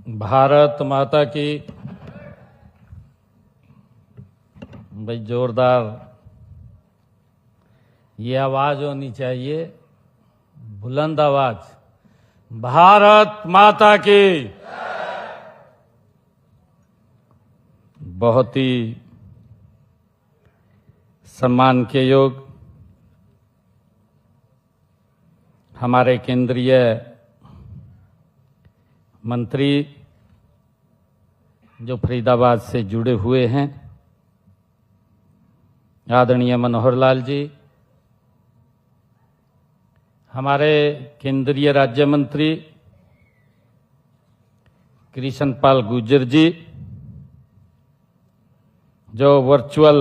भारत माता की। भाई जोरदार ये आवाज होनी चाहिए, बुलंद आवाज। भारत माता की। बहुत ही सम्मान के योग हमारे केंद्रीय मंत्री जो फरीदाबाद से जुड़े हुए हैं, आदरणीय मनोहर लाल जी, हमारे केंद्रीय राज्य मंत्री कृष्ण पाल गुर्जर जी जो वर्चुअल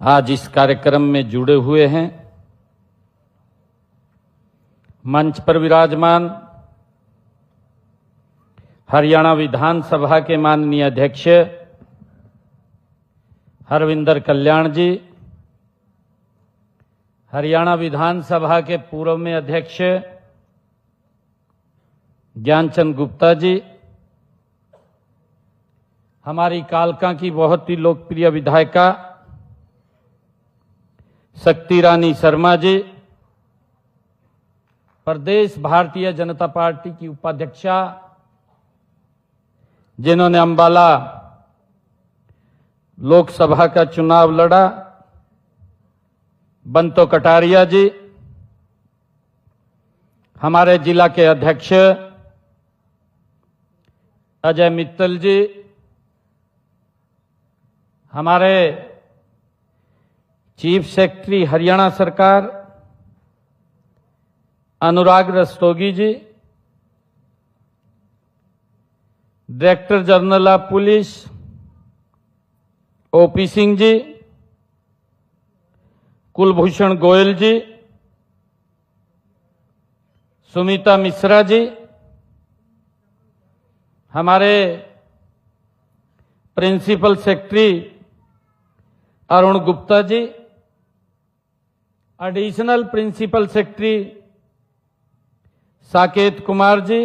आज इस कार्यक्रम में जुड़े हुए हैं, मंच पर विराजमान हरियाणा विधानसभा के माननीय अध्यक्ष हरविंदर कल्याण जी, हरियाणा विधानसभा के पूर्व में अध्यक्ष ज्ञानचंद गुप्ता जी, हमारी कालका की बहुत ही लोकप्रिय विधायिका शक्ति रानी शर्मा जी, प्रदेश भारतीय जनता पार्टी की उपाध्यक्षा जिन्होंने अंबाला लोकसभा का चुनाव लड़ा, बंतो कटारिया जी, हमारे जिला के अध्यक्ष अजय मित्तल जी, हमारे चीफ सेक्रेटरी हरियाणा सरकार Anurag Rastogi ji, director general of police OP Singh ji, Kulbhushan Goyal ji, Sumita Mishra ji, हमारे principal secretary Arun Gupta ji, additional principal secretary Saket Kumar ji,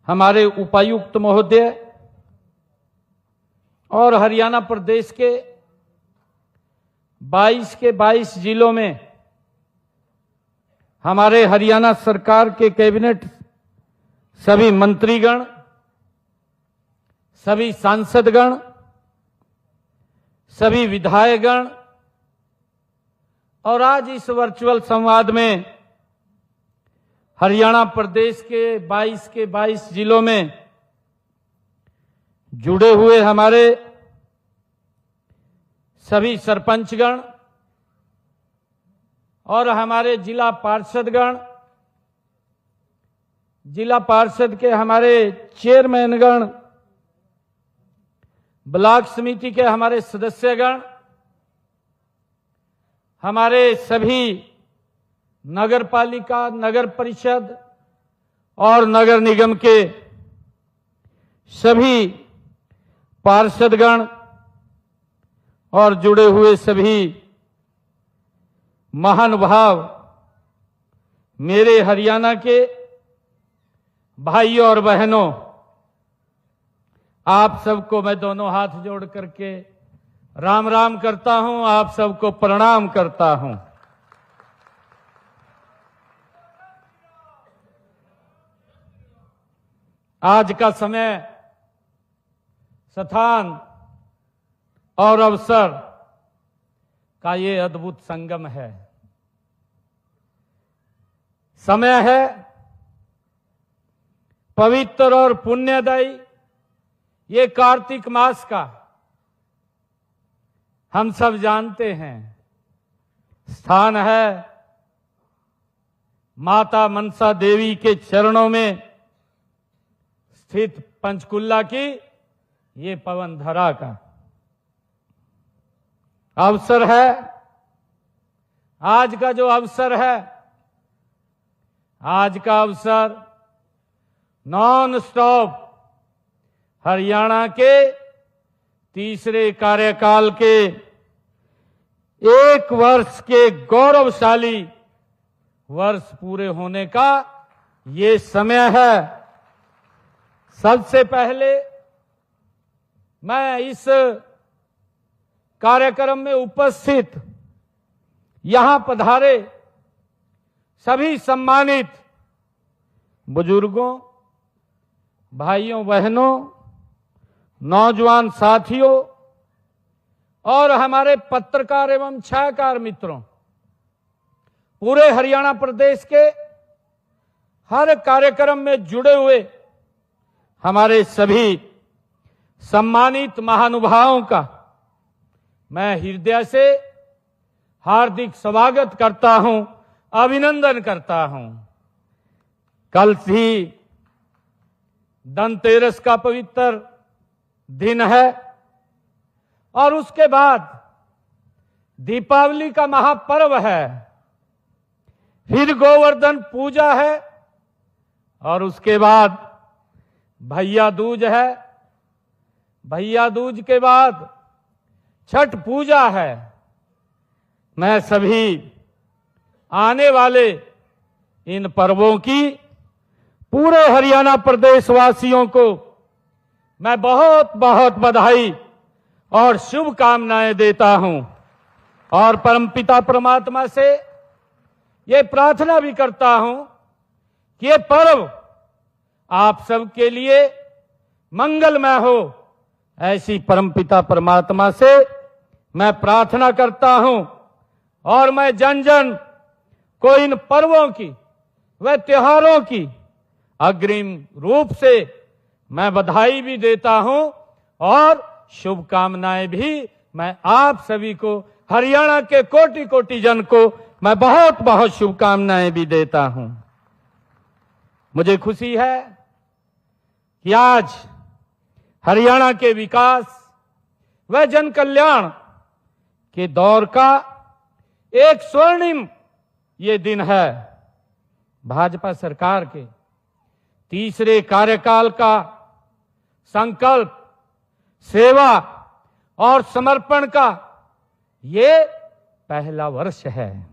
हमारे उपायुक्त महोदय और हरियाणा प्रदेश के 22 के 22 जिलों में हमारे हरियाणा सरकार के कैबिनेट सभी मंत्रीगण, सभी सांसदगण, सभी विधायकगण और आज इस वर्चुअल संवाद में हरियाणा प्रदेश के 22 जिलों में जुड़े हुए हमारे सभी सरपंचगण और हमारे जिला पार्षदगण, जिला पार्षद के हमारे चेयरमैनगण, ब्लॉक समिति के हमारे सदस्यगण, हमारे सभी नगर पालिका, नगर परिषद और नगर निगम के सभी पार्षदगण और जुड़े हुए सभी महानुभाव, मेरे हरियाणा के भाइयों और बहनों, आप सबको मैं दोनों हाथ जोड़ करके राम राम करता हूं, आप सबको प्रणाम करता हूं। आज का समय, स्थान और अवसर का ये अद्भुत संगम है। समय है पवित्र और पुण्यदायी ये कार्तिक मास का, हम सब जानते हैं। स्थान है माता मनसा देवी के चरणों में स्थित पंचकुला की ये पवन धरा का अवसर है। आज का जो अवसर है, आज का अवसर नॉन स्टॉप हरियाणा के तीसरे कार्यकाल के 1 वर्ष के गौरवशाली वर्ष पूरे होने का ये समय है, सबसे पहले मैं इस कार्यक्रम में उपस्थित यहां पधारे सभी सम्मानित बुजुर्गों, भाइयों बहनों, नौजवान साथियों और हमारे पत्रकार एवं छायाकार मित्रों, पूरे हरियाणा प्रदेश के हर कार्यक्रम में जुड़े हुए हमारे सभी सम्मानित महानुभावों का मैं हृदय से हार्दिक स्वागत करता हूं, अभिनंदन करता हूं। कल ही धनतेरस का पवित्र दिन है और उसके बाद दीपावली का महापर्व है, फिर गोवर्धन पूजा है और उसके बाद भैया दूज है, भैया दूज के बाद छठ पूजा है। मैं सभी आने वाले इन पर्वों की पूरे हरियाणा प्रदेश वासियों को मैं बहुत बहुत बधाई और शुभकामनाएं देता हूं और परमपिता परमात्मा से ये प्रार्थना भी करता हूं कि ये पर्व आप सबके लिए मंगलमय हो। ऐसी परमपिता परमात्मा से मैं प्रार्थना करता हूं और मैं जन जन को इन पर्वों की व त्योहारों की अग्रिम रूप से मैं बधाई भी देता हूं और शुभकामनाएं भी मैं आप सभी को, हरियाणा के कोटि कोटि जन को मैं बहुत बहुत शुभकामनाएं भी देता हूं। मुझे खुशी है कि आज हरियाणा के विकास व जन कल्याण के दौर का एक स्वर्णिम ये दिन है। भाजपा सरकार के तीसरे कार्यकाल का संकल्प, सेवा और समर्पण का ये पहला वर्ष है।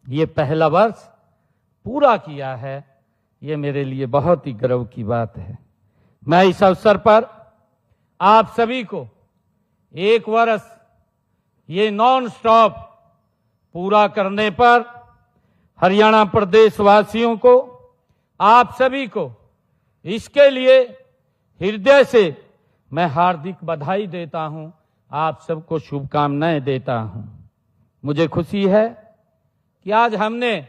ये पहला वर्ष पूरा किया है, ये मेरे लिए बहुत ही गर्व की बात है। मैं इस अवसर पर आप सभी को एक वर्ष ये नॉन स्टॉप पूरा करने पर हरियाणा प्रदेश वासियों को, आप सभी को इसके लिए हृदय से मैं हार्दिक बधाई देता हूं, आप सबको शुभकामनाएं देता हूं। मुझे खुशी है कि आज हमने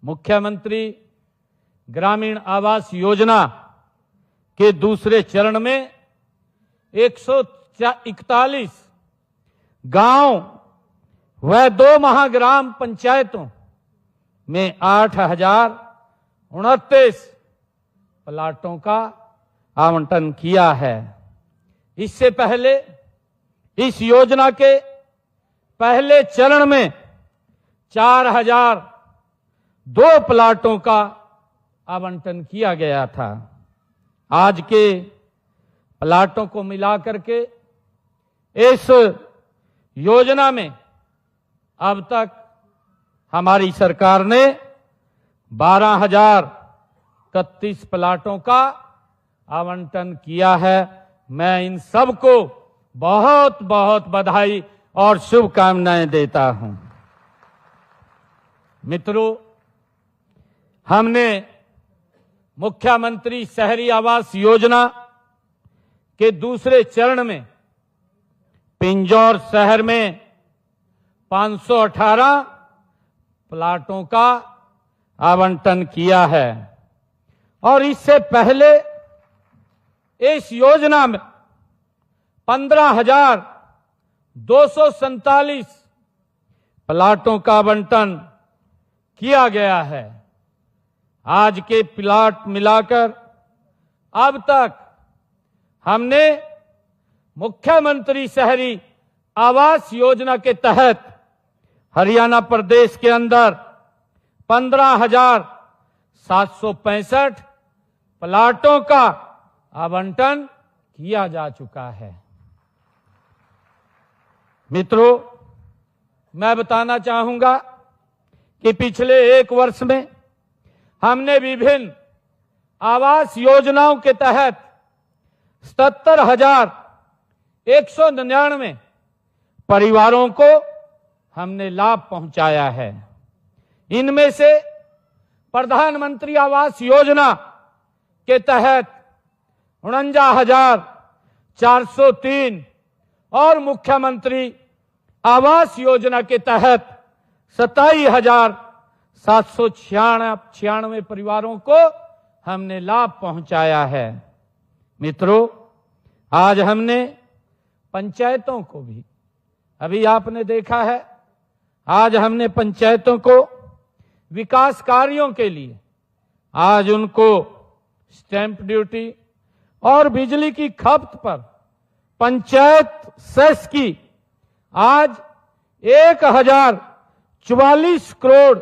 मुख्यमंत्री ग्रामीण आवास योजना के दूसरे चरण में 141 गांव व 2 महाग्राम पंचायतों में 8029 प्लाटों का आवंटन किया है। इससे पहले इस योजना के पहले चरण में 4002 प्लाटों का आवंटन किया गया था। आज के प्लाटों को मिलाकर के इस योजना में अब तक हमारी सरकार ने 12,031 प्लाटों का आवंटन किया है। मैं इन सबको बहुत बहुत बधाई और शुभकामनाएं देता हूं। मित्रों, हमने मुख्यमंत्री शहरी आवास योजना के दूसरे चरण में पिंजौर शहर में 518 प्लाटों का आवंटन किया है और इससे पहले इस योजना में 15,247 प्लाटों का आवंटन किया गया है। आज के प्लाट मिलाकर अब तक हमने मुख्यमंत्री शहरी आवास योजना के तहत हरियाणा प्रदेश के अंदर 15,765 प्लाटों का आवंटन किया जा चुका है। मित्रों, मैं बताना चाहूंगा कि पिछले एक वर्ष में हमने विभिन्न आवास योजनाओं के तहत 77,199 परिवारों को हमने लाभ पहुंचाया है। इनमें से प्रधानमंत्री आवास योजना के तहत 49,403 और मुख्यमंत्री आवास योजना के तहत 27,796 परिवारों को हमने लाभ पहुंचाया है। मित्रों, आज हमने पंचायतों को भी, अभी आपने देखा है, आज हमने पंचायतों को विकास कार्यों के लिए आज उनको स्टैंप ड्यूटी और बिजली की खपत पर पंचायत सेस की आज 1,044 करोड़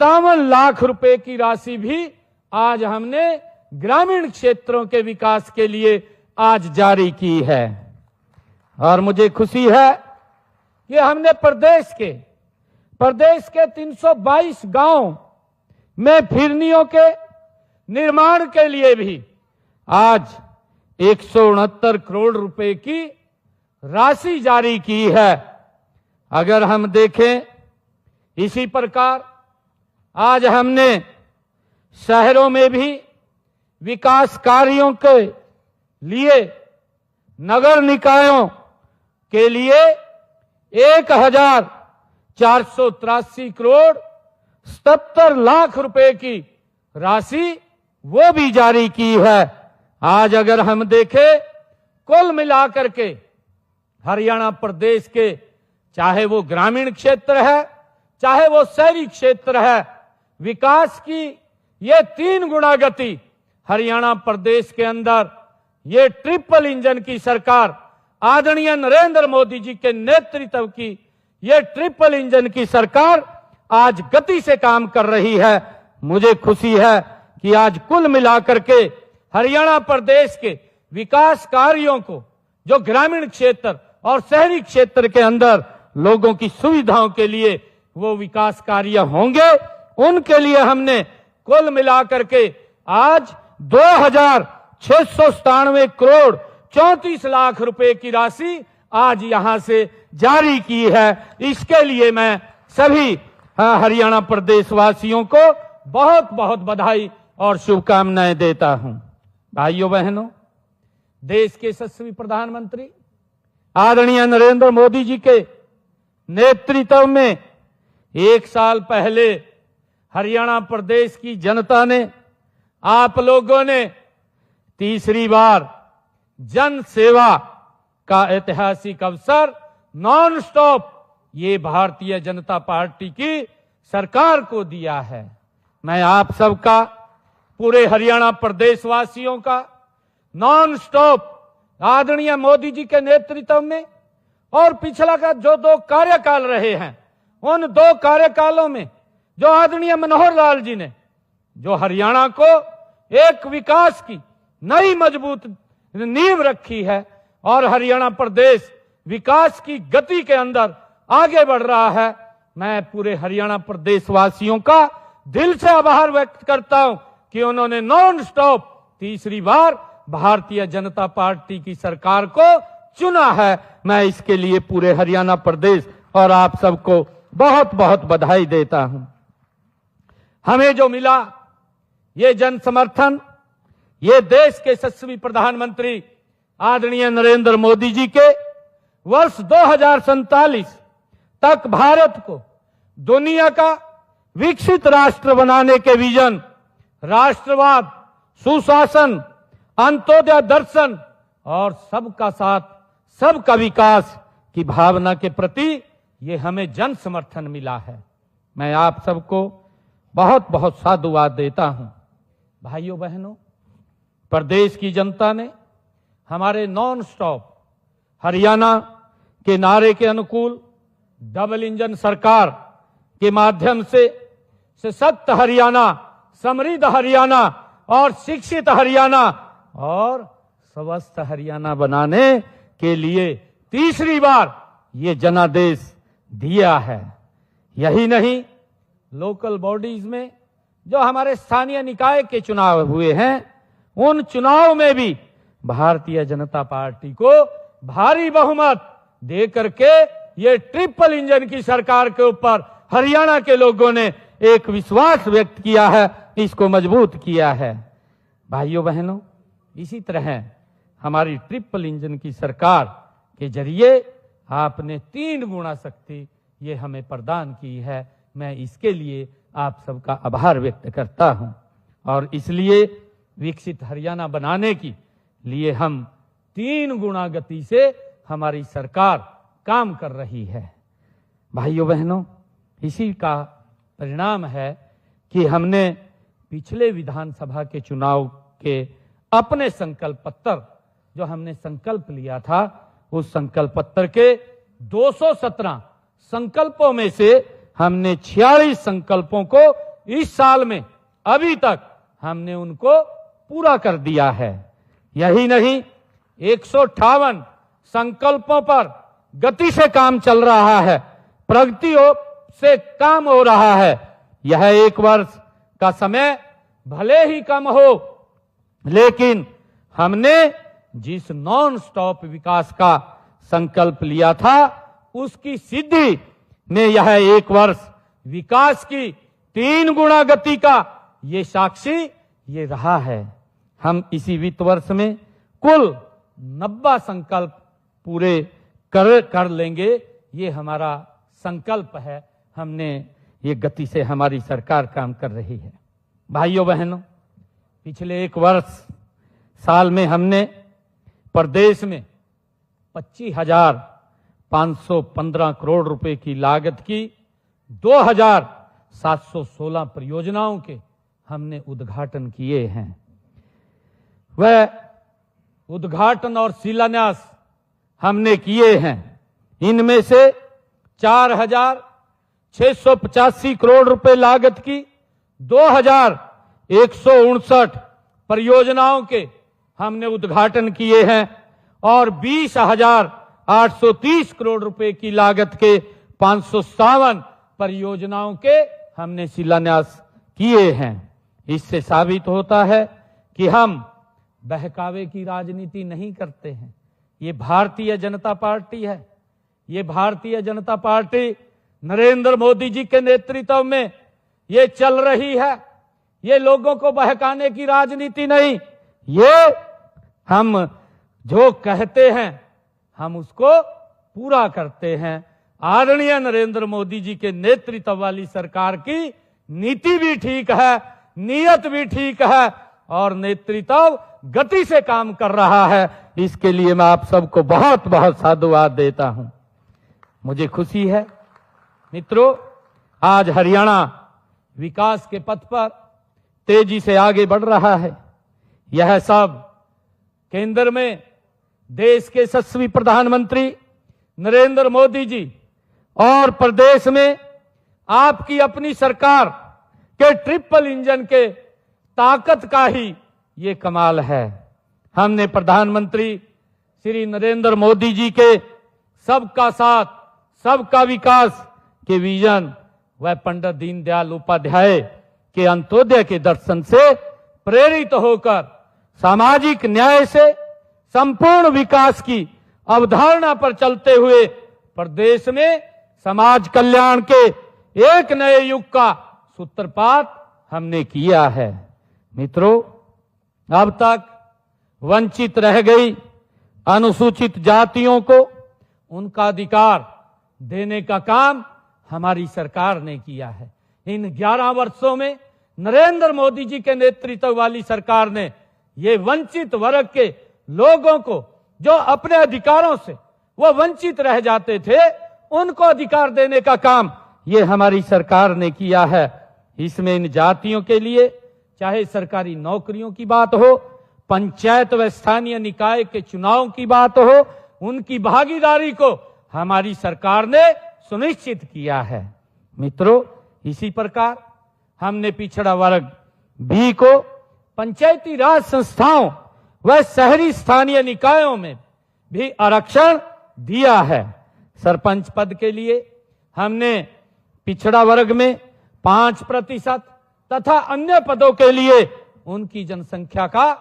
57 लाख रुपए की राशि भी आज हमने ग्रामीण क्षेत्रों के विकास के लिए आज जारी की है। और मुझे खुशी है कि हमने प्रदेश के 322 गांव में फिरनियों के निर्माण के लिए भी आज 169 करोड़ रुपए की राशि जारी की है। अगर हम देखें, इसी प्रकार आज हमने शहरों में भी विकास कार्यों के लिए नगर निकायों के लिए 1,483 करोड़ 77 लाख रुपए की राशि वो भी जारी की है। आज अगर हम देखें, कुल मिलाकर के हरियाणा प्रदेश के, चाहे वो ग्रामीण क्षेत्र है चाहे वो शहरी क्षेत्र है, विकास की ये 3 गुना गति हरियाणा प्रदेश के अंदर ये ट्रिपल इंजन की सरकार, आदरणीय नरेंद्र मोदी जी के नेतृत्व की ये ट्रिपल इंजन की सरकार आज गति से काम कर रही है। मुझे खुशी है कि आज कुल मिलाकर के हरियाणा प्रदेश के विकास कार्यों को, जो ग्रामीण क्षेत्र और शहरी क्षेत्र के अंदर लोगों की सुविधाओं के लिए वो विकास कार्य होंगे, उनके लिए हमने कुल मिलाकर के आज 2,697 करोड़ 34 लाख रुपए की राशि आज यहां से जारी की है। इसके लिए मैं सभी हरियाणा प्रदेश वासियों को बहुत बहुत बधाई और शुभकामनाएं देता हूं। भाइयों बहनों, देश के यशस्वी प्रधानमंत्री आदरणीय नरेंद्र मोदी जी के नेतृत्व में 1 साल पहले हरियाणा प्रदेश की जनता ने, आप लोगों ने तीसरी बार जन सेवा का ऐतिहासिक अवसर नॉन स्टॉप ये भारतीय जनता पार्टी की सरकार को दिया है। मैं आप सबका, पूरे हरियाणा प्रदेश वासियों का नॉन स्टॉप आदरणीय मोदी जी के नेतृत्व में और पिछला का जो 2 कार्यकाल रहे हैं, उन 2 कार्यकालों में जो आदरणीय मनोहर लाल जी ने जो हरियाणा को एक विकास की नई मजबूत नींव रखी है और हरियाणा प्रदेश विकास की गति के अंदर आगे बढ़ रहा है, मैं पूरे हरियाणा प्रदेश वासियों का दिल से आभार व्यक्त करता हूं कि उन्होंने नॉन स्टॉप तीसरी बार भारतीय जनता पार्टी की सरकार को चुना है। मैं इसके लिए पूरे हरियाणा प्रदेश और आप सबको बहुत बहुत बधाई देता हूं। हमें जो मिला ये जन समर्थन, ये देश के यशस्वी प्रधानमंत्री आदरणीय नरेंद्र मोदी जी के वर्ष 2047 तक भारत को दुनिया का विकसित राष्ट्र बनाने के विजन, राष्ट्रवाद, सुशासन, अंत्योदय दर्शन और सबका साथ सबका विकास की भावना के प्रति ये हमें जन समर्थन मिला है। मैं आप सबको बहुत बहुत साधुवाद देता हूं। भाइयों बहनों, प्रदेश की जनता ने हमारे नॉन स्टॉप हरियाणा के नारे के अनुकूल डबल इंजन सरकार के माध्यम से सशक्त हरियाणा, समृद्ध हरियाणा और शिक्षित हरियाणा और स्वस्थ हरियाणा बनाने के लिए तीसरी बार ये जनादेश दिया है। यही नहीं, लोकल बॉडीज में जो हमारे स्थानीय निकाय के चुनाव हुए हैं, उन चुनाव में भी भारतीय जनता पार्टी को भारी बहुमत दे करके ये ट्रिपल इंजन की सरकार के ऊपर हरियाणा के लोगों ने एक विश्वास व्यक्त किया है, इसको मजबूत किया है। भाइयों बहनों, इसी तरह हमारी ट्रिपल इंजन की सरकार के जरिए आपने 3 गुना शक्ति ये हमें प्रदान की है। मैं इसके लिए आप सबका आभार व्यक्त करता हूं और इसलिए विकसित हरियाणा बनाने की लिए हम 3 गुना गति से हमारी सरकार काम कर रही है। भाइयों बहनों, इसी का परिणाम है कि हमने पिछले विधानसभा के चुनाव के अपने संकल्प पत्र, जो हमने संकल्प लिया था, उस संकल्प पत्र के 217 संकल्पों में से हमने 46 संकल्पों को इस साल में अभी तक हमने उनको पूरा कर दिया है। यही नहीं, 158 संकल्पों पर गति से काम चल रहा है, प्रगति से काम हो रहा है। यह 1 वर्ष का समय भले ही कम हो, लेकिन हमने जिस नॉन स्टॉप विकास का संकल्प लिया था, उसकी सिद्धि में यह 1 वर्ष विकास की 3 गुना गति का ये साक्षी ये रहा है। हम इसी वित्त वर्ष में कुल 90 संकल्प पूरे कर लेंगे, ये हमारा संकल्प है। हमने ये गति से हमारी सरकार काम कर रही है। भाइयों बहनों, पिछले 1 वर्ष साल में हमने प्रदेश में 25,515 करोड़ रुपए की लागत की 2,716 परियोजनाओं के हमने उद्घाटन किए हैं। वह उद्घाटन और शिलान्यास हमने किए हैं। इनमें से 4,685 करोड़ रुपए लागत की 2,159 परियोजनाओं के हमने उद्घाटन किए हैं और 20,830 करोड़ रुपए की लागत के 557 परियोजनाओं के हमने शिलान्यास किए हैं। इससे साबित होता है कि हम बहकावे की राजनीति नहीं करते हैं। ये भारतीय जनता पार्टी है। ये भारतीय जनता पार्टी नरेंद्र मोदी जी के नेतृत्व में ये चल रही है। ये लोगों को बहकाने की राजनीति नहीं, ये हम जो कहते हैं हम उसको पूरा करते हैं। आदरणीय नरेंद्र मोदी जी के नेतृत्व वाली सरकार की नीति भी ठीक है, नीयत भी ठीक है और नेतृत्व गति से काम कर रहा है। इसके लिए मैं आप सबको बहुत बहुत साधुवाद देता हूं। मुझे खुशी है मित्रों, आज हरियाणा विकास के पथ पर तेजी से आगे बढ़ रहा है। यह सब केंद्र में देश के यशस्वी प्रधानमंत्री नरेंद्र मोदी जी और प्रदेश में आपकी अपनी सरकार के ट्रिपल इंजन के ताकत का ही ये कमाल है। हमने प्रधानमंत्री श्री नरेंद्र मोदी जी के सबका साथ सबका विकास के विजन व पंडित दीनदयाल उपाध्याय के अंत्योदय के दर्शन से प्रेरित होकर सामाजिक न्याय से संपूर्ण विकास की अवधारणा पर चलते हुए प्रदेश में समाज कल्याण के एक नए युग का सूत्रपात हमने किया है। मित्रों, अब तक वंचित रह गई अनुसूचित जातियों को उनका अधिकार देने का काम हमारी सरकार ने किया है। इन 11 वर्षों में नरेंद्र मोदी जी के नेतृत्व वाली सरकार ने ये वंचित वर्ग के लोगों को जो अपने अधिकारों से वो वंचित रह जाते थे, उनको अधिकार देने का काम ये हमारी सरकार ने किया है। इसमें इन जातियों के लिए चाहे सरकारी नौकरियों की बात हो, पंचायत व स्थानीय निकाय के चुनाव की बात हो, उनकी भागीदारी को हमारी सरकार ने सुनिश्चित किया है। मित्रों, इसी प्रकार हमने पिछड़ा वर्ग बी को पंचायती राज संस्थाओं व शहरी स्थानीय निकायों में भी आरक्षण दिया है। सरपंच पद के लिए हमने पिछड़ा वर्ग में 5% तथा अन्य पदों के लिए उनकी जनसंख्या का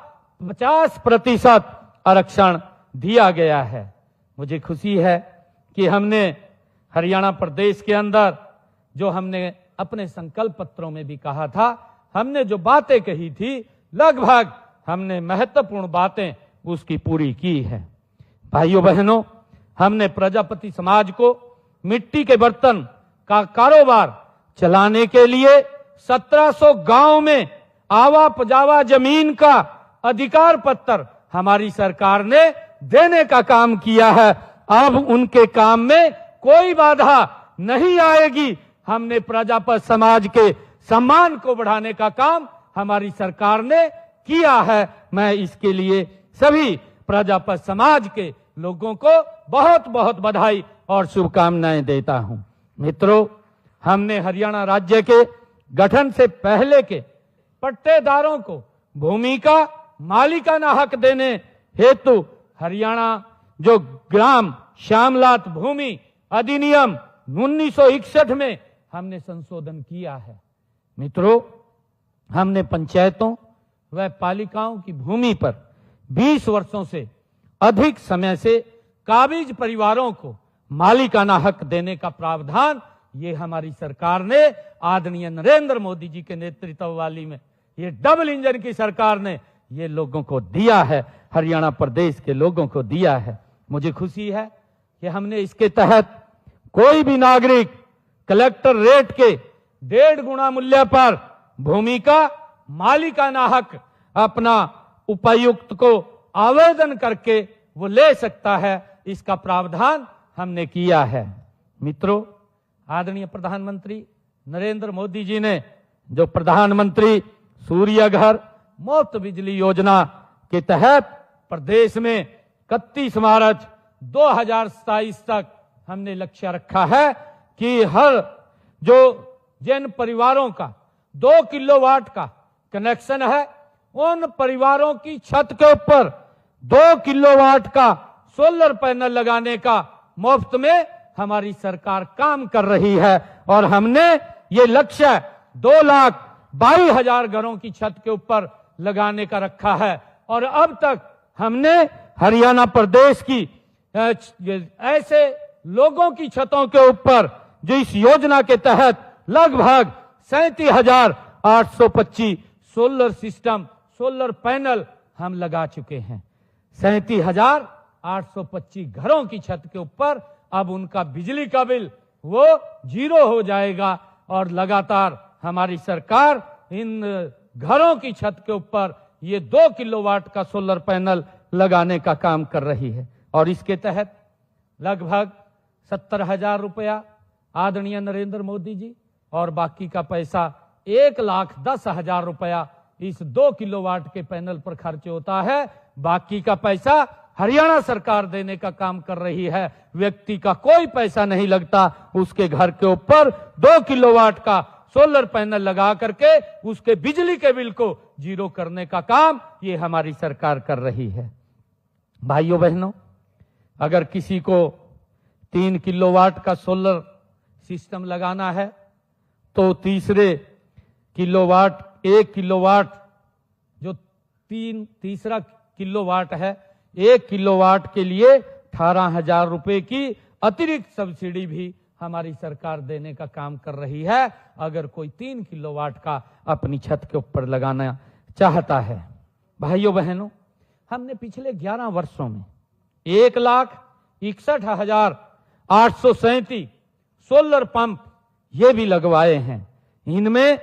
50% आरक्षण दिया गया है। मुझे खुशी है कि हमने हरियाणा प्रदेश के अंदर जो हमने अपने संकल्प पत्रों में भी कहा था, हमने जो बातें कही थी, लगभग हमने महत्वपूर्ण बातें उसकी पूरी की है। भाइयों बहनों, हमने प्रजापति समाज को मिट्टी के बर्तन का कारोबार चलाने के लिए 1700 गांव में आवा पजावा जमीन का अधिकार पत्र हमारी सरकार ने देने का काम किया है। अब उनके काम में कोई बाधा नहीं आएगी। हमने प्रजापति समाज के सम्मान को बढ़ाने का काम हमारी सरकार ने किया है। मैं इसके लिए सभी प्रजापति समाज के लोगों को बहुत बहुत बधाई और शुभकामनाएं देता हूं। मित्रों, हमने हरियाणा राज्य के गठन से पहले के पट्टेदारों को भूमि का मालिकाना हक देने हेतु हरियाणा जो ग्राम श्यामलात भूमि अधिनियम 1961 में हमने संशोधन किया है। मित्रों, हमने पंचायतों व पालिकाओं की भूमि पर 20 वर्षों से अधिक समय से काबिज परिवारों को मालिकाना हक देने का प्रावधान ये हमारी सरकार ने आदरणीय नरेंद्र मोदी जी के नेतृत्व वाली में, ये डबल इंजन की सरकार ने ये लोगों को दिया है, हरियाणा प्रदेश के लोगों को दिया है। मुझे खुशी है कि हमने इसके तहत कोई भी नागरिक कलेक्टर रेट के 1.5 गुना मूल्य पर भूमि का मालिकाना हक अपना उपायुक्त को आवेदन करके वो ले सकता है। इसका प्रावधान हमने किया है। मित्रों, आदरणीय प्रधानमंत्री नरेंद्र मोदी जी ने जो प्रधानमंत्री सूर्य घर मुफ्त बिजली योजना के तहत प्रदेश में 31 मार्च 2027 तक हमने लक्ष्य रखा है कि हर जो जिन परिवारों का 2 किलोवाट का कनेक्शन है, उन परिवारों की छत के ऊपर 2 किलोवाट का सोलर पैनल लगाने का मुफ्त में हमारी सरकार काम कर रही है। और हमने ये लक्ष्य 2,22,000 घरों की छत के ऊपर लगाने का रखा है। और अब तक हमने हरियाणा प्रदेश की ऐसे लोगों की छतों के ऊपर जो इस योजना के तहत लगभग 37,825 सोलर सिस्टम, सोलर पैनल हम लगा चुके हैं। 37,825 घरों की छत के ऊपर अब उनका बिजली का बिल वो 0 हो जाएगा। और लगातार हमारी सरकार इन घरों की छत के ऊपर ये 2 किलोवाट का सोलर पैनल लगाने का काम कर रही है। और इसके तहत लगभग 70,000 रुपया आदरणीय नरेंद्र मोदी जी और बाकी का पैसा 1,10,000 रुपया इस 2 किलोवाट के पैनल पर खर्च होता है। बाकी का पैसा हरियाणा सरकार देने का काम कर रही है। व्यक्ति का कोई पैसा नहीं लगता। उसके घर के ऊपर 2 किलोवाट का सोलर पैनल लगा करके उसके बिजली के बिल को 0 करने का काम ये हमारी सरकार कर रही है। भाइयों बहनों, अगर किसी को 3 किलोवाट का सोलर सिस्टम लगाना है तो तीसरे किलोवाट 1 किलोवाट जो तीसरा किलोवाट है, 1 किलोवाट के लिए 18,000 रुपए की अतिरिक्त सब्सिडी भी हमारी सरकार देने का काम कर रही है। अगर कोई 3 किलोवाट का अपनी छत के ऊपर लगाना चाहता है। भाइयों बहनों, हमने पिछले 11 वर्षों में 1,61,837 सोलर पंप ये भी लगवाए हैं। इनमें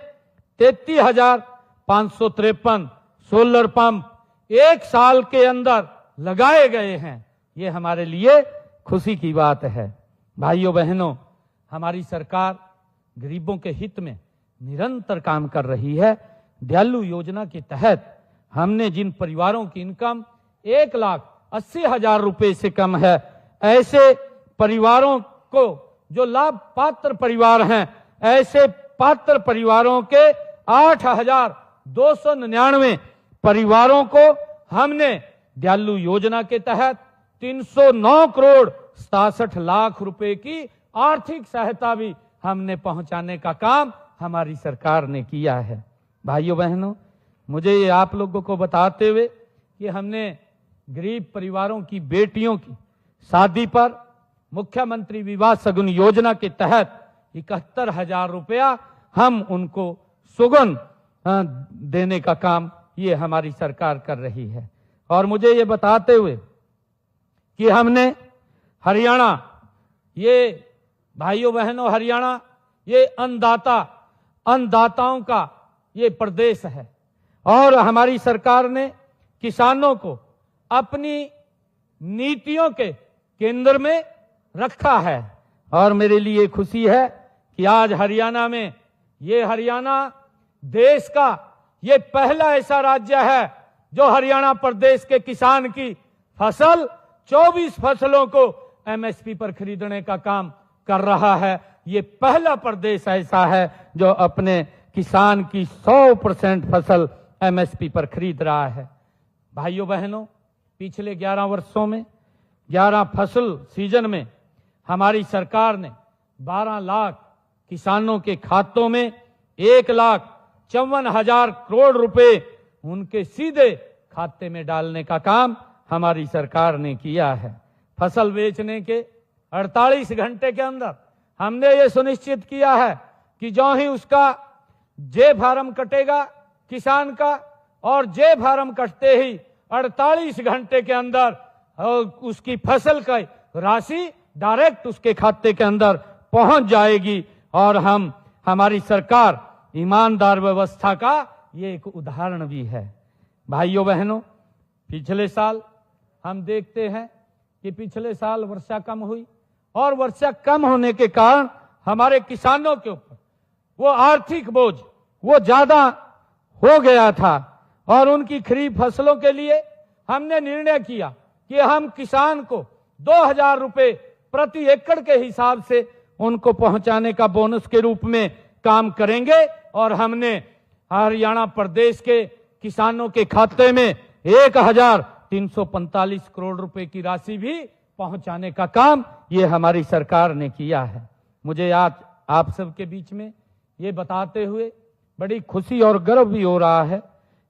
33,553 सोलर पंप 1 साल के अंदर लगाए गए हैं। ये हमारे लिए खुशी की बात है। भाइयों बहनों, हमारी सरकार गरीबों के हित में निरंतर काम कर रही है। दयालु योजना के तहत हमने जिन परिवारों की इनकम 1,80,000 रुपए से कम है, ऐसे परिवारों को जो लाभ पात्र परिवार हैं, ऐसे पात्र परिवारों के 8,299 परिवारों को हमने दयालु योजना के तहत 309 करोड़ 67 लाख रुपए की आर्थिक सहायता भी हमने पहुंचाने का काम हमारी सरकार ने किया है। भाइयों बहनों, मुझे ये आप लोगों को बताते हुए कि हमने गरीब परिवारों की बेटियों की शादी पर मुख्यमंत्री विवाह शगुन योजना के तहत 71,000 रुपया हम उनको सुगन देने का काम ये हमारी सरकार कर रही है। और मुझे ये बताते हुए कि हमने हरियाणा, ये भाइयों बहनों, हरियाणा ये अन्नदाताओं का ये प्रदेश है और हमारी सरकार ने किसानों को अपनी नीतियों के केंद्र में रखा है। और मेरे लिए खुशी है कि आज हरियाणा में, ये हरियाणा देश का ये पहला ऐसा राज्य है जो हरियाणा प्रदेश के किसान की फसल 24 फसलों को एमएसपी पर खरीदने का काम कर रहा है। ये पहला प्रदेश ऐसा है जो अपने किसान की 100% फसल एमएसपी पर खरीद रहा है। भाइयों बहनों, पिछले 11 वर्षों में 11 फसल सीजन में हमारी सरकार ने 12 लाख किसानों के खातों में 1,54,000 करोड़ रुपए उनके सीधे खाते में डालने का काम हमारी सरकार ने किया है। फसल बेचने के 48 घंटे के अंदर हमने ये सुनिश्चित किया है कि जो ही उसका जे फार्म कटेगा किसान का, और जे फार्म कटते ही 48 घंटे के अंदर उसकी फसल का राशि डायरेक्ट उसके खाते के अंदर पहुंच जाएगी। और हमारी सरकार ईमानदार व्यवस्था का ये एक उदाहरण भी है। भाइयों बहनों, पिछले साल हम देखते हैं कि पिछले साल वर्षा कम हुई और वर्षा कम होने के कारण हमारे किसानों के ऊपर वो आर्थिक बोझ वो ज्यादा हो गया था और उनकी खरीफ फसलों के लिए हमने निर्णय किया कि हम किसान को 2,000 रुपए प्रति एकड़ के हिसाब से उनको पहुंचाने का बोनस के रूप में काम करेंगे। और हमने हरियाणा प्रदेश के किसानों के खाते में 1,345 करोड़ रुपए की राशि भी पहुंचाने का काम ये हमारी सरकार ने किया है। मुझे आज आप सबके बीच में ये बताते हुए बड़ी खुशी और गर्व भी हो रहा है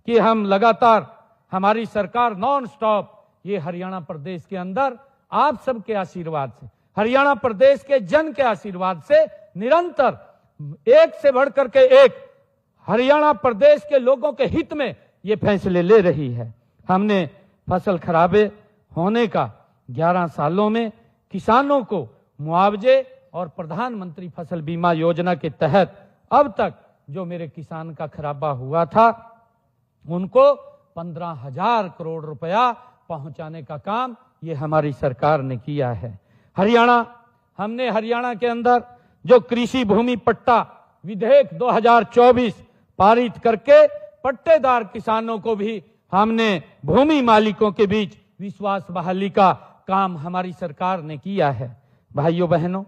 कि हम लगातार, हमारी सरकार नॉन स्टॉप ये हरियाणा प्रदेश के अंदर आप सबके आशीर्वाद से, हरियाणा प्रदेश के जन के आशीर्वाद से निरंतर एक से बढ़कर के एक हरियाणा प्रदेश के लोगों के हित में ये फैसले ले रही है। हमने फसल खराबे होने का 11 सालों में किसानों को मुआवजे और प्रधानमंत्री फसल बीमा योजना के तहत अब तक जो मेरे किसान का खराबा हुआ था उनको 15,000 करोड़ रुपया पहुंचाने का काम ये हमारी सरकार ने किया है। हमने हरियाणा के अंदर जो कृषि भूमि पट्टा विधेयक 2024 पारित करके पट्टेदार किसानों को भी हमने भूमि मालिकों के बीच विश्वास बहाली का काम हमारी सरकार ने किया है। भाइयों बहनों,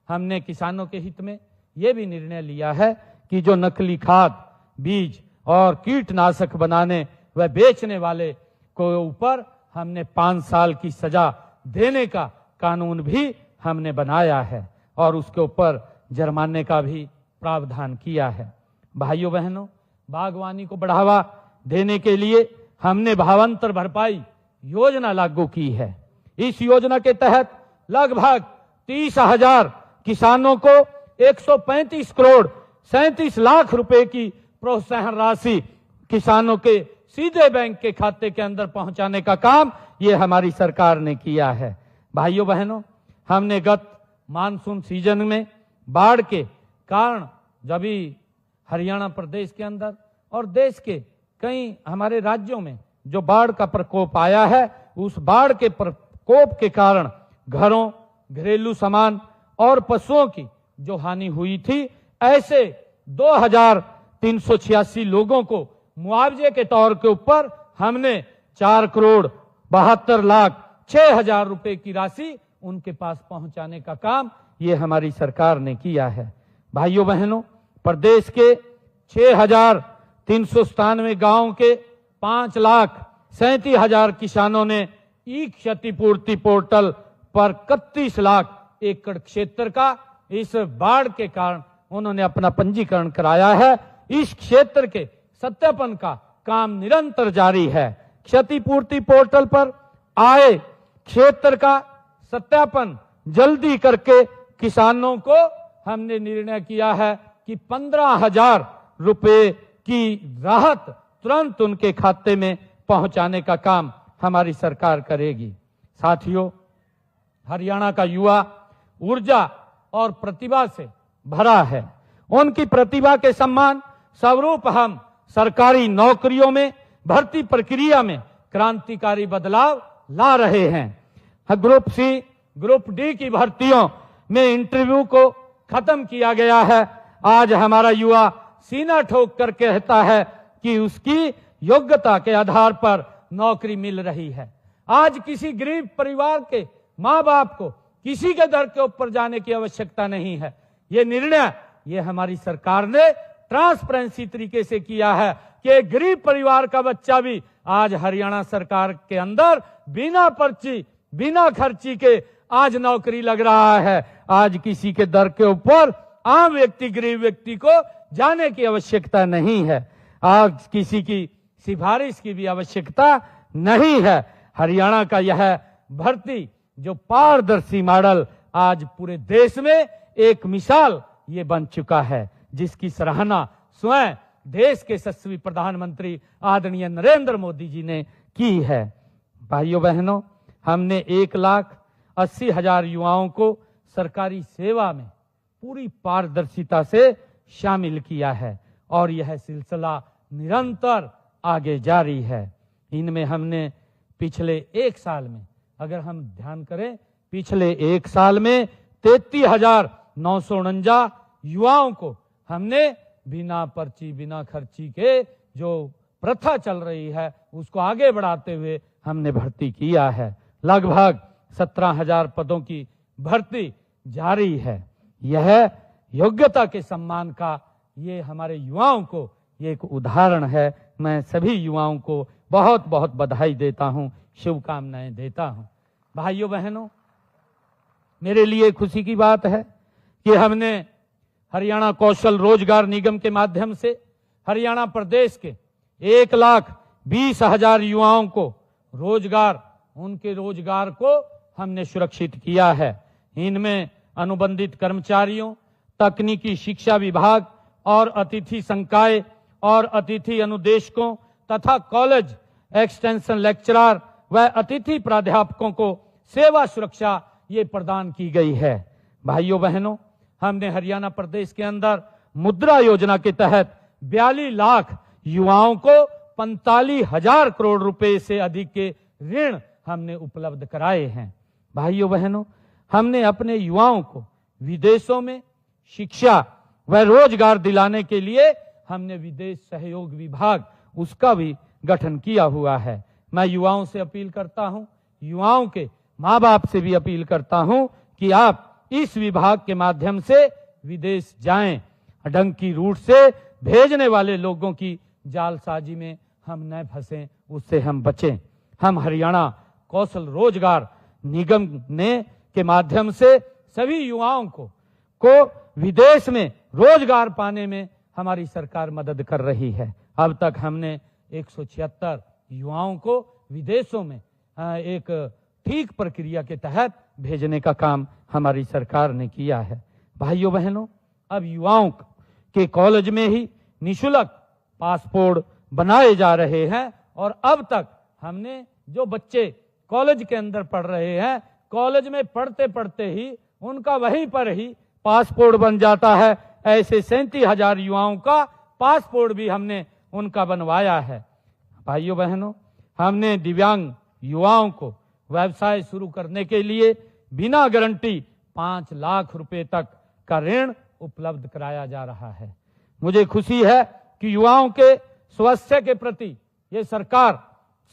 हमने किसानों के हित में यह भी निर्णय लिया है कि जो नकली खाद, बीज और कीटनाशक बनाने व बेचने वाले को ऊपर हमने 5 साल की सजा देने का कानून भी हमने बनाया है और उसके ऊपर जुर्माने का भी प्रावधान किया है। भाइयों बहनों, बागवानी को बढ़ावा देने के लिए हमने भावांतर भरपाई योजना लागू की है। इस योजना के तहत लगभग 30,000 किसानों को 135 करोड़ 37 लाख रुपए की प्रोत्साहन राशि किसानों के सीधे बैंक के खाते के अंदर पहुंचाने का काम ये हमारी सरकार ने किया है। भाइयों बहनों, हमने गत मानसून सीजन में बाढ़ के कारण जब भी हरियाणा प्रदेश के अंदर और देश के कई हमारे राज्यों में जो बाढ़ का प्रकोप आया है, उस बाढ़ के प्रकोप के कारण घरों, घरेलू सामान और पशुओं की जो हानि हुई थी, ऐसे 2,386 लोगों को मुआवजे के तौर के ऊपर हमने 4,72,06,000 रुपए की राशि उनके पास पहुंचाने का काम ये हमारी सरकार ने किया है। भाइयों बहनों, प्रदेश के 6,397 गांवों के 5,37,000 किसानों ने ई क्षतिपूर्ति पोर्टल पर 31 लाख एकड़ क्षेत्र का इस बाढ़ के कारण उन्होंने अपना पंजीकरण कराया है। इस क्षेत्र के सत्यापन का काम निरंतर जारी है। क्षतिपूर्ति पोर्टल पर आए क्षेत्र का सत्यापन जल्दी करके किसानों को हमने निर्णय किया है कि 15,000 रुपए की राहत तुरंत उनके खाते में पहुंचाने का काम हमारी सरकार करेगी। साथियों, हरियाणा का युवा ऊर्जा और प्रतिभा से भरा है। उनकी प्रतिभा के सम्मान स्वरूप हम सरकारी नौकरियों में भर्ती प्रक्रिया में क्रांतिकारी बदलाव ला रहे हैं। ग्रुप सी, ग्रुप डी की भर्तियों में इंटरव्यू को खत्म किया गया है। आज हमारा युवा सीना ठोक कर कहता है कि उसकी योग्यता के आधार पर नौकरी मिल रही है। आज किसी गरीब परिवार के माँ बाप को किसी के दर के ऊपर जाने की आवश्यकता नहीं है। ये निर्णय ये हमारी सरकार ने ट्रांसपेरेंसी तरीके से किया है कि एक गरीब परिवार का बच्चा भी आज हरियाणा सरकार के अंदर बिना पर्ची बिना खर्ची के आज नौकरी लग रहा है। आज किसी के दर के ऊपर आम व्यक्ति गरीब व्यक्ति को जाने की आवश्यकता नहीं है। आज किसी की सिफारिश की भी आवश्यकता नहीं है। हरियाणा का यह भर्ती जो पारदर्शी मॉडल आज पूरे देश में एक मिसाल ये बन चुका है, जिसकी सराहना स्वयं देश के यशस्वी प्रधानमंत्री आदरणीय नरेंद्र मोदी जी ने की है। भाइयों बहनों, हमने 1,80,000 युवाओं को सरकारी सेवा में पूरी पारदर्शिता से शामिल किया है और यह सिलसिला निरंतर आगे जारी है। इनमें हमने पिछले 1 साल में, अगर हम ध्यान करें, पिछले 1 साल में 33,949 युवाओं को हमने बिना पर्ची बिना खर्ची के जो प्रथा चल रही है उसको आगे बढ़ाते हुए हमने भर्ती किया है। लगभग 17,000 पदों की भर्ती जारी है। यह योग्यता के सम्मान का ये हमारे युवाओं को ये एक उदाहरण है। मैं सभी युवाओं को बहुत बहुत बधाई देता हूं, शुभकामनाएं देता हूं। भाइयों बहनों, मेरे लिए खुशी की बात है कि हमने हरियाणा कौशल रोजगार निगम के माध्यम से हरियाणा प्रदेश के 1,20,000 युवाओं को रोजगार, उनके रोजगार को हमने सुरक्षित किया है। इनमें अनुबंधित कर्मचारियों, तकनीकी शिक्षा विभाग और अतिथि संकाय और अतिथि अनुदेशकों तथा कॉलेज एक्सटेंशन लेक्चरर व अतिथि प्राध्यापकों को सेवा सुरक्षा ये प्रदान की गई है। भाइयों बहनों, हमने हरियाणा प्रदेश के अंदर मुद्रा योजना के तहत 42 लाख युवाओं को 45,000 करोड़ रुपए से अधिक के ऋण हमने उपलब्ध कराए हैं। भाइयों बहनों, हमने अपने युवाओं को विदेशों में शिक्षा व रोजगार दिलाने के लिए हमने विदेश सहयोग विभाग उसका भी गठन किया हुआ है। मैं युवाओं से अपील करता हूं, युवाओं के माँ बाप से भी अपील करता हूं कि आप इस विभाग के माध्यम से विदेश जाएं। डंकी रूट से भेजने वाले लोगों की जालसाजी में हम न फंसें, उससे हम बचें। हम हरियाणा कौशल रोजगार निगम ने के माध्यम से सभी युवाओं को विदेश में रोजगार पाने में हमारी सरकार मदद कर रही है। अब तक हमने 176 युवाओं को विदेशों में एक ठीक प्रक्रिया के तहत भेजने का काम हमारी सरकार ने किया है। भाइयों बहनों, अब युवाओं के कॉलेज में ही निःशुल्क पासपोर्ट बनाए जा रहे हैं और अब तक हमने जो बच्चे कॉलेज के अंदर पढ़ रहे हैं, कॉलेज में पढ़ते पढ़ते ही उनका वहीं पर ही पासपोर्ट बन जाता है। ऐसे 37,000 युवाओं का पासपोर्ट भी हमने उनका बनवाया है। भाइयों बहनों, हमने दिव्यांग युवाओं को व्यवसाय शुरू करने के लिए बिना गारंटी 5 लाख रुपए तक का ऋण उपलब्ध कराया जा रहा है। मुझे खुशी है कि युवाओं के स्वास्थ्य के प्रति ये सरकार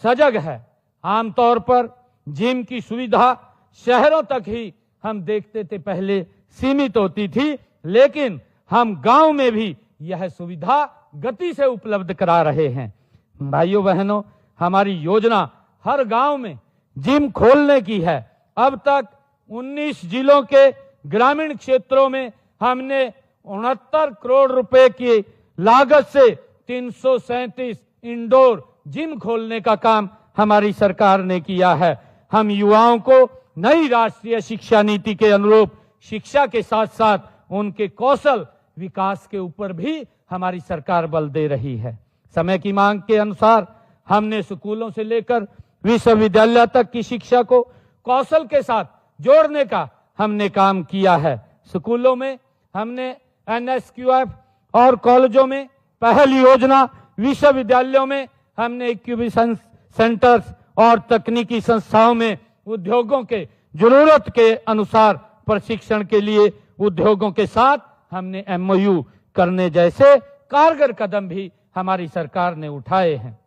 सजग है। आमतौर पर जिम की सुविधा शहरों तक ही हम देखते थे, पहले सीमित होती थी, लेकिन हम गांव में भी यह सुविधा गति से उपलब्ध करा रहे हैं। भाइयों बहनों, हमारी योजना हर गांव में जिम खोलने की है। अब तक 19 जिलों के ग्रामीण क्षेत्रों में हमने 69 करोड़ रुपए की लागत से 337 इंडोर जिम खोलने का काम हमारी सरकार ने किया है। हम युवाओं को नई राष्ट्रीय शिक्षा नीति के अनुरूप शिक्षा के साथ साथ उनके कौशल विकास के ऊपर भी हमारी सरकार बल दे रही है। समय की मांग के अनुसार हमने स्कूलों से लेकर विश्वविद्यालय तक की शिक्षा को कौशल के साथ जोड़ने का हमने काम किया है। स्कूलों में हमने NSQF और कॉलेजों में पहल योजना, विश्वविद्यालयों में हमने इंक्यूबेशन सेंटर्स और तकनीकी संस्थाओं में उद्योगों के जरूरत के अनुसार प्रशिक्षण के लिए उद्योगों के साथ हमने MOU करने जैसे कारगर कदम भी हमारी सरकार ने उठाए हैं।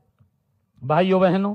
भाइयों बहनों,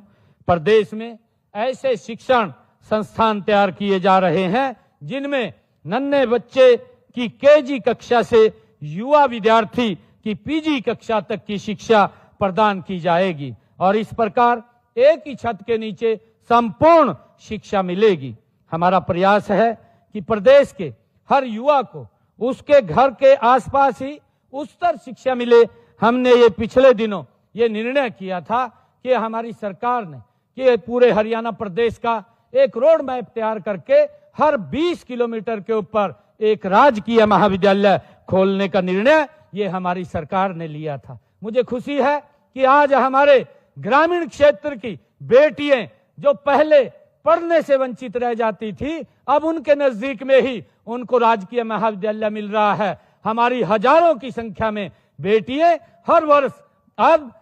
प्रदेश में ऐसे शिक्षण संस्थान तैयार किए जा रहे हैं जिनमें नन्हे बच्चे की KG कक्षा से युवा विद्यार्थी की PG कक्षा तक की शिक्षा प्रदान की जाएगी और इस प्रकार एक ही छत के नीचे संपूर्ण शिक्षा मिलेगी। हमारा प्रयास है कि प्रदेश के हर युवा को उसके घर के आसपास ही उच्चतर शिक्षा मिले। हमने ये पिछले दिनों ये निर्णय किया था कि हमारी सरकार ने कि पूरे हरियाणा प्रदेश का एक रोड मैप तैयार करके हर 20 किलोमीटर के ऊपर एक राजकीय महाविद्यालय खोलने का निर्णय ये हमारी सरकार ने लिया था। मुझे खुशी है कि आज हमारे ग्रामीण क्षेत्र की बेटियां जो पहले पढ़ने से वंचित रह जाती थी, अब उनके नजदीक में ही उनको राजकीय महाविद्यालय मिल रहा है। हमारी हजारों की संख्या में बेटियां हर वर्ष अब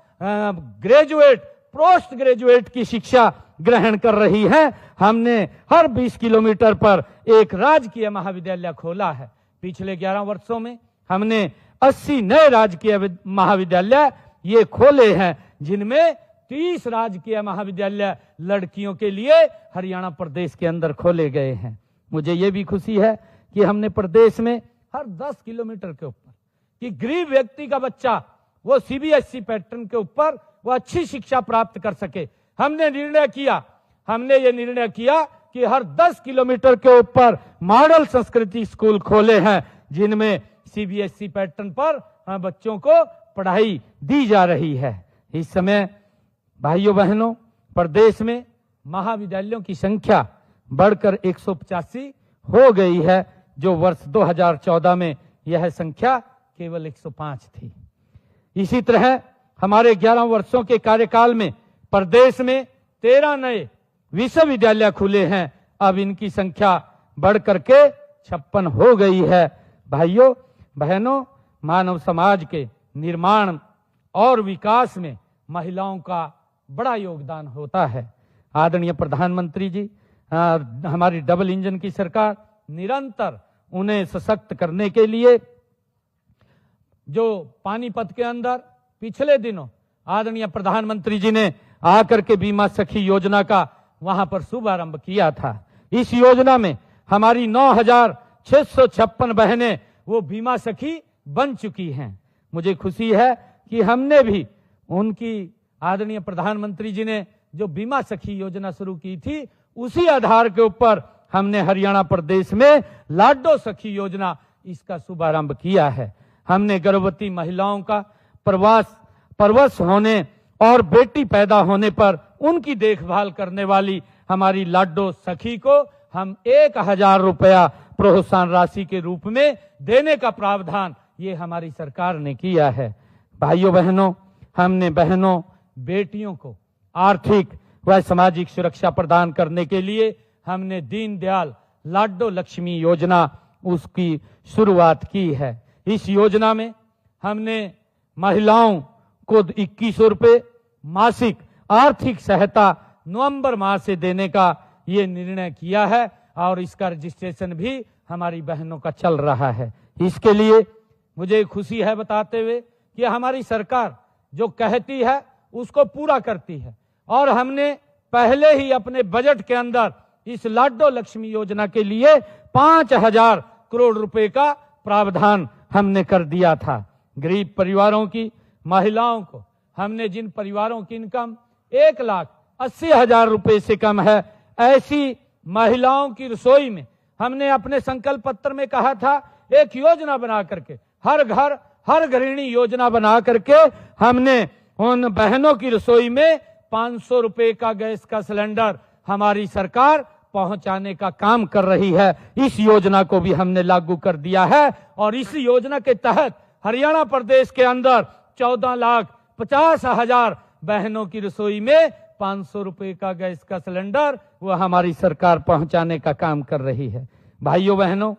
ग्रेजुएट, पोस्ट ग्रेजुएट की शिक्षा ग्रहण कर रही हैं। हमने हर 20 किलोमीटर पर एक राजकीय महाविद्यालय खोला है। पिछले 11 वर्षों में हमने 80 नए राजकीय महाविद्यालय ये खोले हैं, जिनमें 30 राजकीय महाविद्यालय लड़कियों के लिए हरियाणा प्रदेश के अंदर खोले गए हैं। मुझे ये भी खुशी है कि हमने प्रदेश में हर 10 किलोमीटर के ऊपर कि गरीब व्यक्ति का बच्चा वो CBSE पैटर्न के ऊपर वो अच्छी शिक्षा प्राप्त कर सके। हमने ये निर्णय किया कि हर 10 किलोमीटर के ऊपर मॉडल संस्कृति स्कूल खोले हैं, जिनमें CBSE पैटर्न पर बच्चों को पढ़ाई दी जा रही है। इस समय भाइयों बहनों, प्रदेश में महाविद्यालयों की संख्या बढ़कर 185 हो गई है, जो वर्ष 2014 में यह संख्या केवल 105 थी। इसी तरह हमारे 11 वर्षों के कार्यकाल में प्रदेश में 13 नए विश्वविद्यालय खुले हैं। अब इनकी संख्या बढ़कर के 56 हो गई है। भाइयों बहनों, मानव समाज के निर्माण और विकास में महिलाओं का बड़ा योगदान होता है। आदरणीय प्रधानमंत्री जी, हमारी डबल इंजन की सरकार निरंतर उन्हें सशक्त करने के लिए, जो पानीपत के अंदर पिछले दिनों आदरणीय प्रधानमंत्री जी ने आकर के बीमा सखी योजना का वहां पर शुभारंभ किया था। इस योजना में हमारी 9,656 बहनें वो बीमा सखी बन चुकी हैं। मुझे खुशी है कि हमने भी उनकी, आदरणीय प्रधानमंत्री जी ने जो बीमा सखी योजना शुरू की थी, उसी आधार के ऊपर हमने हरियाणा प्रदेश में लाडो सखी योजना इसका शुभारंभ किया है। हमने गर्भवती महिलाओं का प्रवश होने और बेटी पैदा होने पर उनकी देखभाल करने वाली हमारी लाडो सखी को हम 1,000 रुपया प्रोत्साहन राशि के रूप में देने का प्रावधान ये हमारी सरकार ने किया है। भाइयों बहनों, हमने बहनों बेटियों को आर्थिक व सामाजिक सुरक्षा प्रदान करने के लिए हमने दीनदयाल लाडो लक्ष्मी योजना उसकी शुरुआत की है। इस योजना में हमने महिलाओं को 2100 रुपये मासिक आर्थिक सहायता नवंबर माह से देने का ये निर्णय किया है और इसका रजिस्ट्रेशन भी हमारी बहनों का चल रहा है। इसके लिए मुझे खुशी है बताते हुए कि हमारी सरकार जो कहती है उसको पूरा करती है और हमने पहले ही अपने बजट के अंदर इस लाडो लक्ष्मी योजना के लिए 5,000 करोड़ रुपए का प्रावधान हमने कर दिया था। गरीब परिवारों की महिलाओं को हमने, जिन परिवारों की इनकम 1,80,000 रुपए से कम है, ऐसी महिलाओं की रसोई में हमने अपने संकल्प पत्र में कहा था एक योजना बना करके हर घर हर गृहिणी योजना बना करके हमने उन बहनों की रसोई में 500 रुपए का गैस का सिलेंडर हमारी सरकार पहुंचाने का काम कर रही है। इस योजना को भी हमने लागू कर दिया है और इस योजना के तहत हरियाणा प्रदेश के अंदर 14,50,000 बहनों की रसोई में 500 रुपए का गैस का सिलेंडर वो हमारी सरकार पहुंचाने का काम कर रही है। भाइयों बहनों,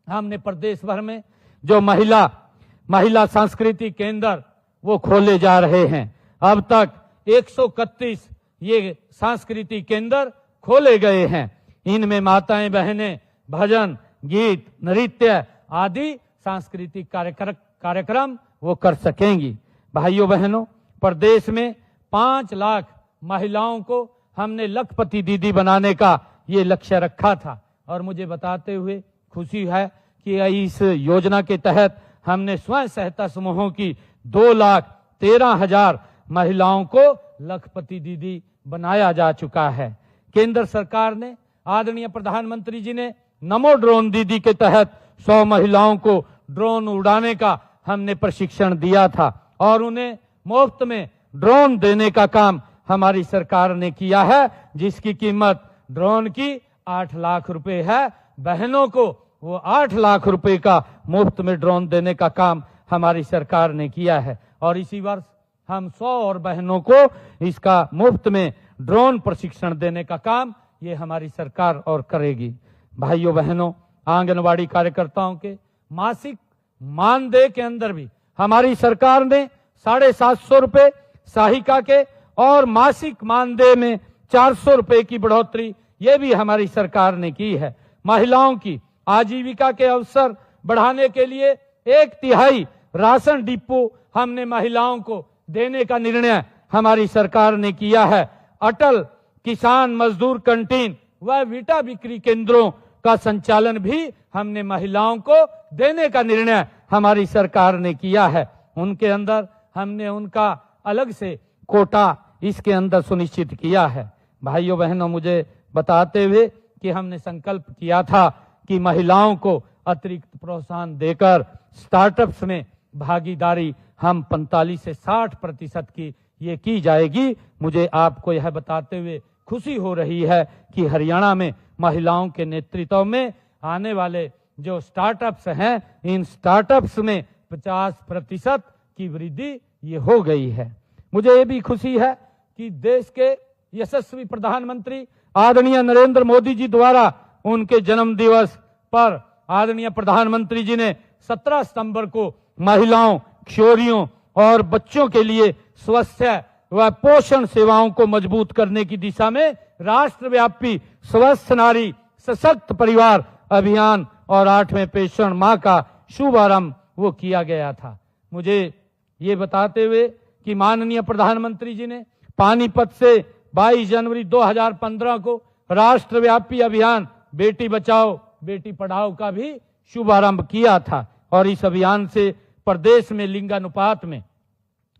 हमने प्रदेश भर में जो महिला सांस्कृतिक केंद्र वो खोले जा रहे हैं। अब तक 131 ये सांस्कृतिक केंद्र खोले गए हैं। इनमें माताएं बहनें भजन, गीत, नृत्य आदि सांस्कृतिक कार्यक्रम वो कर सकेंगी। भाइयों बहनों, प्रदेश में 5 लाख महिलाओं को हमने लखपति दीदी बनाने का ये लक्ष्य रखा था और मुझे बताते हुए खुशी है कि इस योजना के तहत हमने स्वयं सहायता समूहों की 2,13,000 महिलाओं को लखपति दीदी बनाया जा चुका है। केंद्र सरकार ने, आदरणीय प्रधानमंत्री जी ने नमो ड्रोन दीदी के तहत 100 महिलाओं को ड्रोन उड़ाने का हमने प्रशिक्षण दिया था और उन्हें मुफ्त में ड्रोन देने का काम हमारी सरकार ने किया है, जिसकी कीमत ड्रोन की 8 लाख रुपए है। बहनों को वो 8 लाख रुपए का मुफ्त में ड्रोन देने का काम हमारी सरकार ने किया है और इसी वर्ष हम 100 और बहनों को इसका मुफ्त में ड्रोन प्रशिक्षण देने का काम ये हमारी सरकार और करेगी। भाइयों बहनों, आंगनवाड़ी कार्यकर्ताओं के मासिक मानदेय के अंदर भी हमारी सरकार ने 750 रुपए, सहायिका के और मासिक मानदेय में 400 रुपए की बढ़ोतरी ये भी हमारी सरकार ने की है। महिलाओं की आजीविका के अवसर बढ़ाने के लिए 1/3 राशन डिपो हमने महिलाओं को देने का निर्णय हमारी सरकार ने किया है। अटल किसान मजदूर कैंटीन व वीटा बिक्री केंद्रों का संचालन भी हमने महिलाओं को देने का निर्णय हमारी सरकार ने किया है। उनके अंदर हमने उनका अलग से कोटा इसके अंदर सुनिश्चित किया है। भाइयों बहनों, मुझे बताते हुए कि हमने संकल्प किया था कि महिलाओं को अतिरिक्त प्रोत्साहन देकर स्टार्टअप्स में भागीदारी हम 45 से 60% की ये की जाएगी। मुझे आपको यह बताते हुए खुशी हो रही है कि हरियाणा में महिलाओं के नेतृत्व में आने वाले जो स्टार्टअप्स हैं, इन स्टार्टअप्स में 50% की वृद्धि ये हो गई है। मुझे ये भी खुशी है कि देश के यशस्वी प्रधानमंत्री आदरणीय नरेंद्र मोदी जी द्वारा उनके जन्म दिवस पर आदरणीय प्रधानमंत्री जी ने 17 सितंबर को महिलाओं, किशोरियों और बच्चों के लिए स्वास्थ्य व पोषण सेवाओं को मजबूत करने की दिशा में राष्ट्रव्यापी स्वस्थ नारी सशक्त परिवार अभियान और 8वें पोषण माह का शुभारंभ वो किया गया था। मुझे ये बताते हुए कि माननीय प्रधानमंत्री जी ने पानीपत से 22 जनवरी 2015 को राष्ट्रव्यापी अभियान बेटी बचाओ बेटी पढ़ाओ का भी शुभारंभ किया था और इस अभियान से प्रदेश में लिंगानुपात में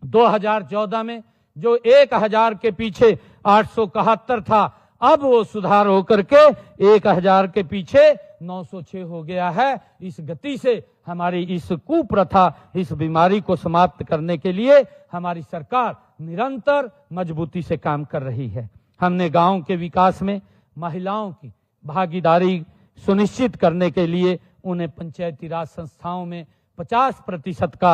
2014 में जो 1000 के पीछे 871 था, अब वो सुधार होकर के 1000 के पीछे 906 हो गया है। इस गति से हमारी इस कुप्रथा, इस बीमारी को समाप्त करने के लिए हमारी सरकार निरंतर मजबूती से काम कर रही है। हमने गांव के विकास में महिलाओं की भागीदारी सुनिश्चित करने के लिए उन्हें पंचायती राज संस्थाओं में 50% का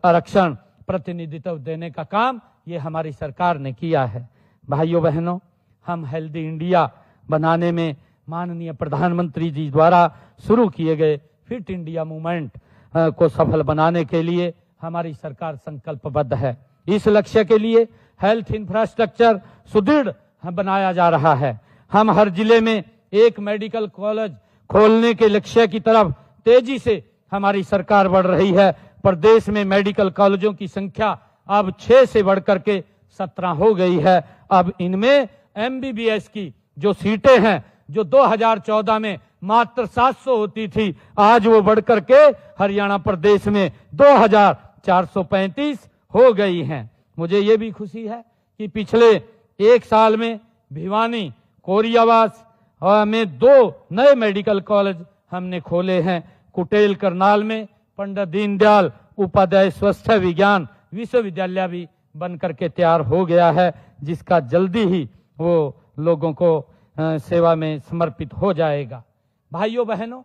आरक्षण प्रतिनिधित्व देने का काम ये हमारी सरकार ने किया है। भाइयों बहनों, हम हेल्दी इंडिया बनाने में माननीय प्रधानमंत्री जी द्वारा शुरू किए गए फिट इंडिया मूवमेंट को सफल बनाने के लिए हमारी सरकार संकल्पबद्ध है। इस लक्ष्य के लिए हेल्थ इंफ्रास्ट्रक्चर सुदृढ़ बनाया जा रहा है। हम हर जिले में एक मेडिकल कॉलेज खोलने के लक्ष्य की तरफ तेजी से हमारी सरकार बढ़ रही है। प्रदेश में मेडिकल कॉलेजों की संख्या अब 6 से बढ़कर के 17 हो गई है। अब इनमें MBBS की जो सीटें हैं, जो 2014 में मात्र 700 होती थी, आज वो बढ़कर के हरियाणा प्रदेश में 2435 हो गई हैं। मुझे ये भी खुशी है कि पिछले 1 साल में भिवानी, कोरियावास में 2 नए मेडिकल कॉलेज हमने खोले हैं। कुटेल करनाल में पंडित दीनदयाल उपाध्याय स्वास्थ्य विज्ञान विश्वविद्यालय भी बनकर के तैयार हो गया है, जिसका जल्दी ही वो लोगों को सेवा में समर्पित हो जाएगा। भाइयों बहनों,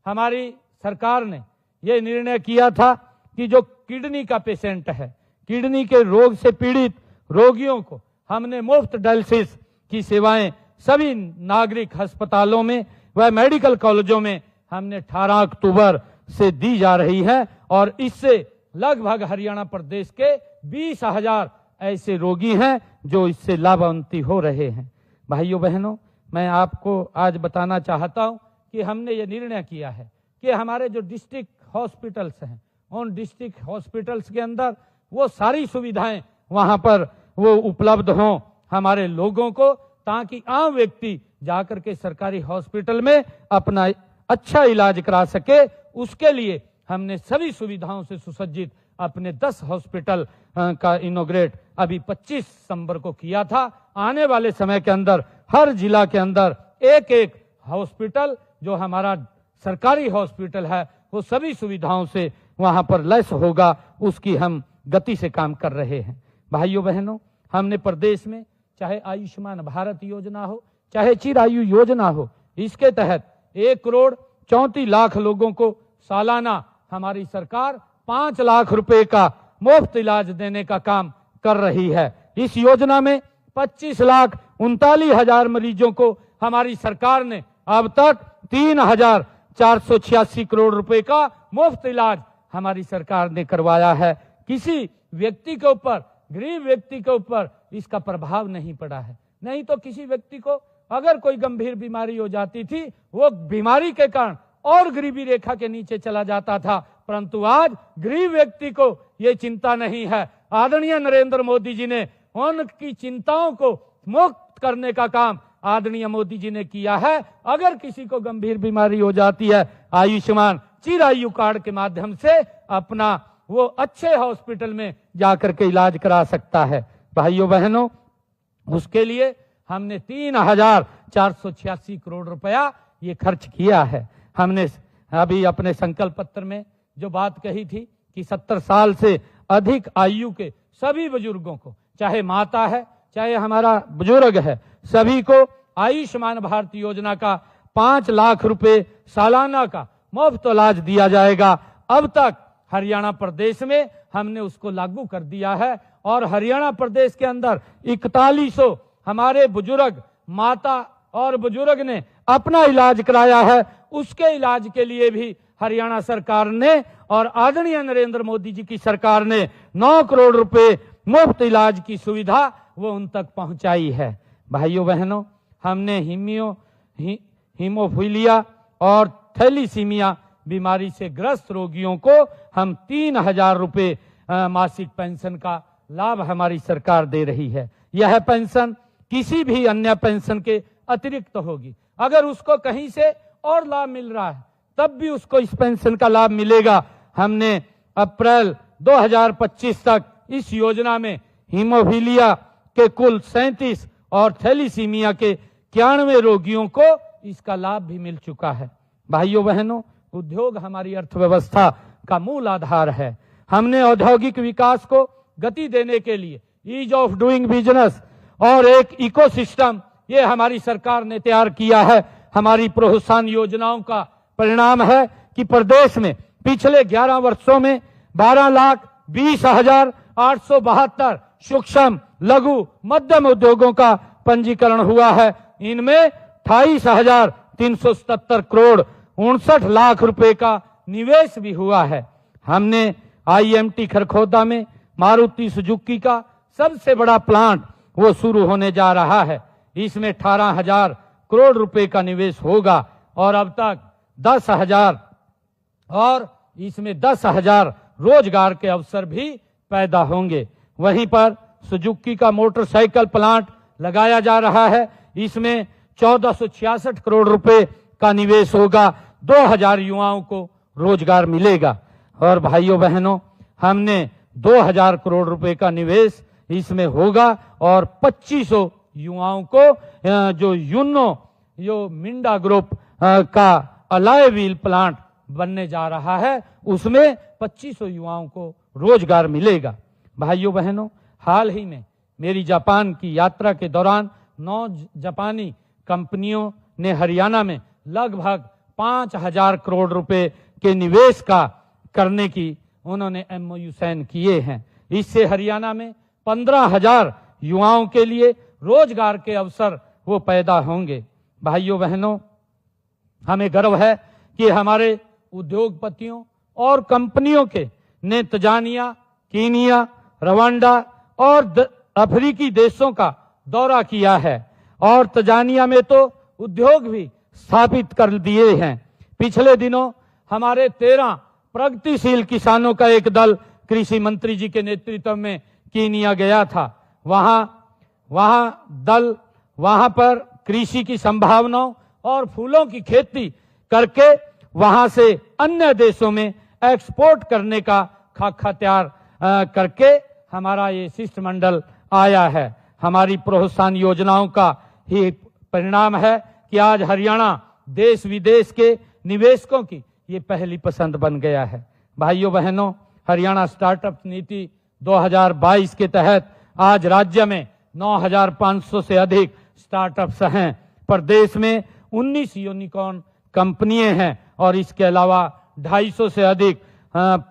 हमारी सरकार ने ये निर्णय किया था कि जो किडनी का पेशेंट है, किडनी के रोग से पीड़ित रोगियों को हमने मुफ्त डायलिसिस की सेवाएं सभी नागरिक अस्पतालों में व मेडिकल कॉलेजों में हमने 18 अक्टूबर से दी जा रही है और इससे लगभग हरियाणा प्रदेश के 20,000 ऐसे रोगी हैं जो इससे लाभान्वित हो रहे हैं। भाइयों बहनों, मैं आपको आज बताना चाहता हूं कि हमने ये निर्णय किया है कि हमारे जो डिस्ट्रिक्ट हॉस्पिटल्स हैं, उन डिस्ट्रिक्ट हॉस्पिटल्स के अंदर वो सारी सुविधाएं वहां पर वो उपलब्ध हों हमारे लोगों को, ताकि आम व्यक्ति जाकर के सरकारी हॉस्पिटल में अपना अच्छा इलाज करा सके। उसके लिए हमने सभी सुविधाओं से सुसज्जित अपने 10 हॉस्पिटल का इनॉग्रेट अभी 25 दिसंबर को किया था। आने वाले समय के अंदर हर जिला के अंदर एक एक हॉस्पिटल जो हमारा सरकारी हॉस्पिटल है वो सभी सुविधाओं से वहां पर लैस होगा, उसकी हम गति से काम कर रहे हैं। भाइयों बहनों, हमने प्रदेश में चाहे आयुष्मान भारत योजना हो, चाहे चिरायु योजना हो, इसके तहत 1,34,00,000 लोगों को सालाना हमारी सरकार 5 लाख रुपए का मुफ्त इलाज देने का काम कर रही है। इस योजना में 25,39,000 मरीजों को हमारी सरकार ने अब तक 3,486 करोड़ रुपए का मुफ्त इलाज हमारी सरकार ने करवाया है। किसी व्यक्ति के ऊपर, गरीब व्यक्ति के ऊपर इसका प्रभाव नहीं पड़ा है। नहीं तो किसी व्यक्ति को अगर कोई गंभीर बीमारी हो जाती थी, वो बीमारी के कारण और गरीबी रेखा के नीचे चला जाता था, परंतु आज गरीब व्यक्ति को ये चिंता नहीं है। आदरणीय नरेंद्र मोदी जी ने उनकी चिंताओं को मुक्त करने का काम आदरणीय मोदी जी ने किया है। अगर किसी को गंभीर बीमारी हो जाती है, आयुष्मान चिरायु कार्ड के माध्यम से अपना वो अच्छे हॉस्पिटल में जाकर के इलाज करा सकता है। भाइयों बहनों, उसके लिए हमने 3,486 करोड़ रुपया ये खर्च किया है। हमने अभी अपने संकल्प पत्र में जो बात कही थी कि 70 साल से अधिक आयु के सभी बुजुर्गों को, चाहे माता है चाहे हमारा बुजुर्ग है, सभी को आयुष्मान भारत योजना का 5 लाख रुपए सालाना का मुफ्त इलाज दिया जाएगा। अब तक हरियाणा प्रदेश में हमने उसको लागू कर दिया है और हरियाणा प्रदेश के अंदर 4100 हमारे बुजुर्ग माता और बुजुर्ग ने अपना इलाज कराया है। उसके इलाज के लिए भी हरियाणा सरकार ने और आदरणीय नरेंद्र मोदी जी की सरकार ने 9 करोड़ रुपए मुफ्त इलाज की सुविधा वो उन तक पहुंचाई है। भाइयों बहनों, हमने हीमोफीलिया और थैलीसीमिया बीमारी से ग्रस्त रोगियों को हम 3,000 रुपए मासिक पेंशन का लाभ हमारी सरकार दे रही है। यह पेंशन किसी भी अन्य पेंशन के अतिरिक्त होगी। अगर उसको कहीं से और लाभ मिल रहा है तब भी उसको इस पेंशन का लाभ मिलेगा। हमने अप्रैल 2025 तक इस योजना में हीमोफीलिया के कुल 37 और थैलीसीमिया के 91 रोगियों को इसका लाभ भी मिल चुका है। भाइयों बहनों, उद्योग हमारी अर्थव्यवस्था का मूल आधार है। हमने औद्योगिक विकास को गति देने के लिए ईज ऑफ डूइंग बिजनेस और एक इकोसिस्टम ये हमारी सरकार ने तैयार किया है। हमारी प्रोत्साहन योजनाओं का परिणाम है कि प्रदेश में पिछले 11 वर्षों में 12,20,872 सूक्ष्म लघु मध्यम उद्योगों का पंजीकरण हुआ है। इनमें 28,377 करोड़ 59 लाख रुपए का निवेश भी हुआ है। हमने IMT खरखोदा में मारुति सुजुकी का सबसे बड़ा प्लांट वो शुरू होने जा रहा है। इसमें 18,000 करोड़ रुपए का निवेश होगा और अब तक 10,000 और इसमें 10,000 रोजगार के अवसर भी पैदा होंगे। वहीं पर सुजुकी का मोटरसाइकिल प्लांट लगाया जा रहा है। इसमें 1466 करोड़ रुपए का निवेश होगा। 2,000 युवाओं को रोजगार मिलेगा। और भाइयों बहनों, हमने 2,000 करोड़ रुपए का निवेश इसमें होगा और 2500 युवाओं को जो यूनो मिंडा ग्रुप का अलाय व्हील प्लांट बनने जा रहा है उसमें 2500 युवाओं को रोजगार मिलेगा। भाइयों बहनों, हाल ही में मेरी जापान की यात्रा के दौरान 9 जापानी कंपनियों ने हरियाणा में लगभग 5000 करोड़ रुपए के निवेश का करने की उन्होंने MOU साइन किए हैं। इससे हरियाणा में 15,000 युवाओं के लिए रोजगार के अवसर वो पैदा होंगे। भाइयों बहनों, हमें गर्व है कि हमारे उद्योगपतियों और कंपनियों के ने तंजानिया, कीनिया, रवांडा और अफ्रीकी देशों का दौरा किया है और तंजानिया में तो उद्योग भी स्थापित कर दिए हैं। पिछले दिनों हमारे 13 प्रगतिशील किसानों का एक दल कृषि मंत्री जी के नेतृत्व में कीनिया गया था। वहां पर कृषि की संभावनाओं और फूलों की खेती करके वहां से अन्य देशों में एक्सपोर्ट करने का खाका तैयार करके हमारा ये शिष्टमंडल आया है। हमारी प्रोत्साहन योजनाओं का ही परिणाम है कि आज हरियाणा देश विदेश के निवेशकों की ये पहली पसंद बन गया है। भाइयों बहनों, हरियाणा स्टार्टअप नीति 2022 के तहत आज राज्य में 9500 से अधिक स्टार्टअप्स हैं। प्रदेश में 19 यूनिकॉर्न कंपनियां हैं और इसके अलावा 250 से अधिक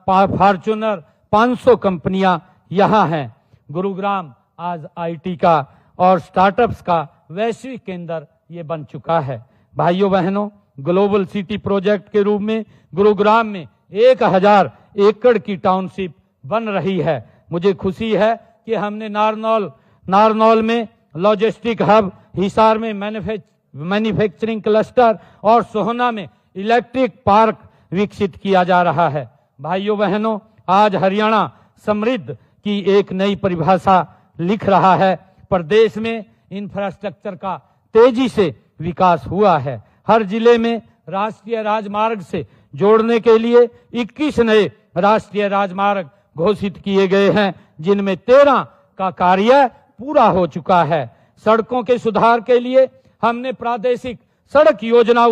फॉर्च्यूनर 500 कंपनियां यहां हैं। गुरुग्राम आज IT का और स्टार्टअप्स का वैश्विक केंद्र ये बन चुका है। भाइयों बहनों, ग्लोबल सिटी प्रोजेक्ट के रूप में गुरुग्राम में 1000 एकड़ की टाउनशिप बन रही है। मुझे खुशी है कि हमने नारनौल में लॉजिस्टिक हब, हिसार में मैन्युफैक्चरिंग क्लस्टर और सोहना में इलेक्ट्रिक पार्क विकसित किया जा रहा है। भाइयों बहनों, आज हरियाणा समृद्ध की एक नई परिभाषा लिख रहा है। प्रदेश में इंफ्रास्ट्रक्चर का तेजी से विकास हुआ है। हर जिले में राष्ट्रीय राजमार्ग से जोड़ने के लिए 21 नए राष्ट्रीय राजमार्ग घोषित किए गए हैं, जिनमें 13 का कार्य पूरा हो चुका है। सड़कों के सुधार के लिए हमने प्रादेशिक सड़क योजना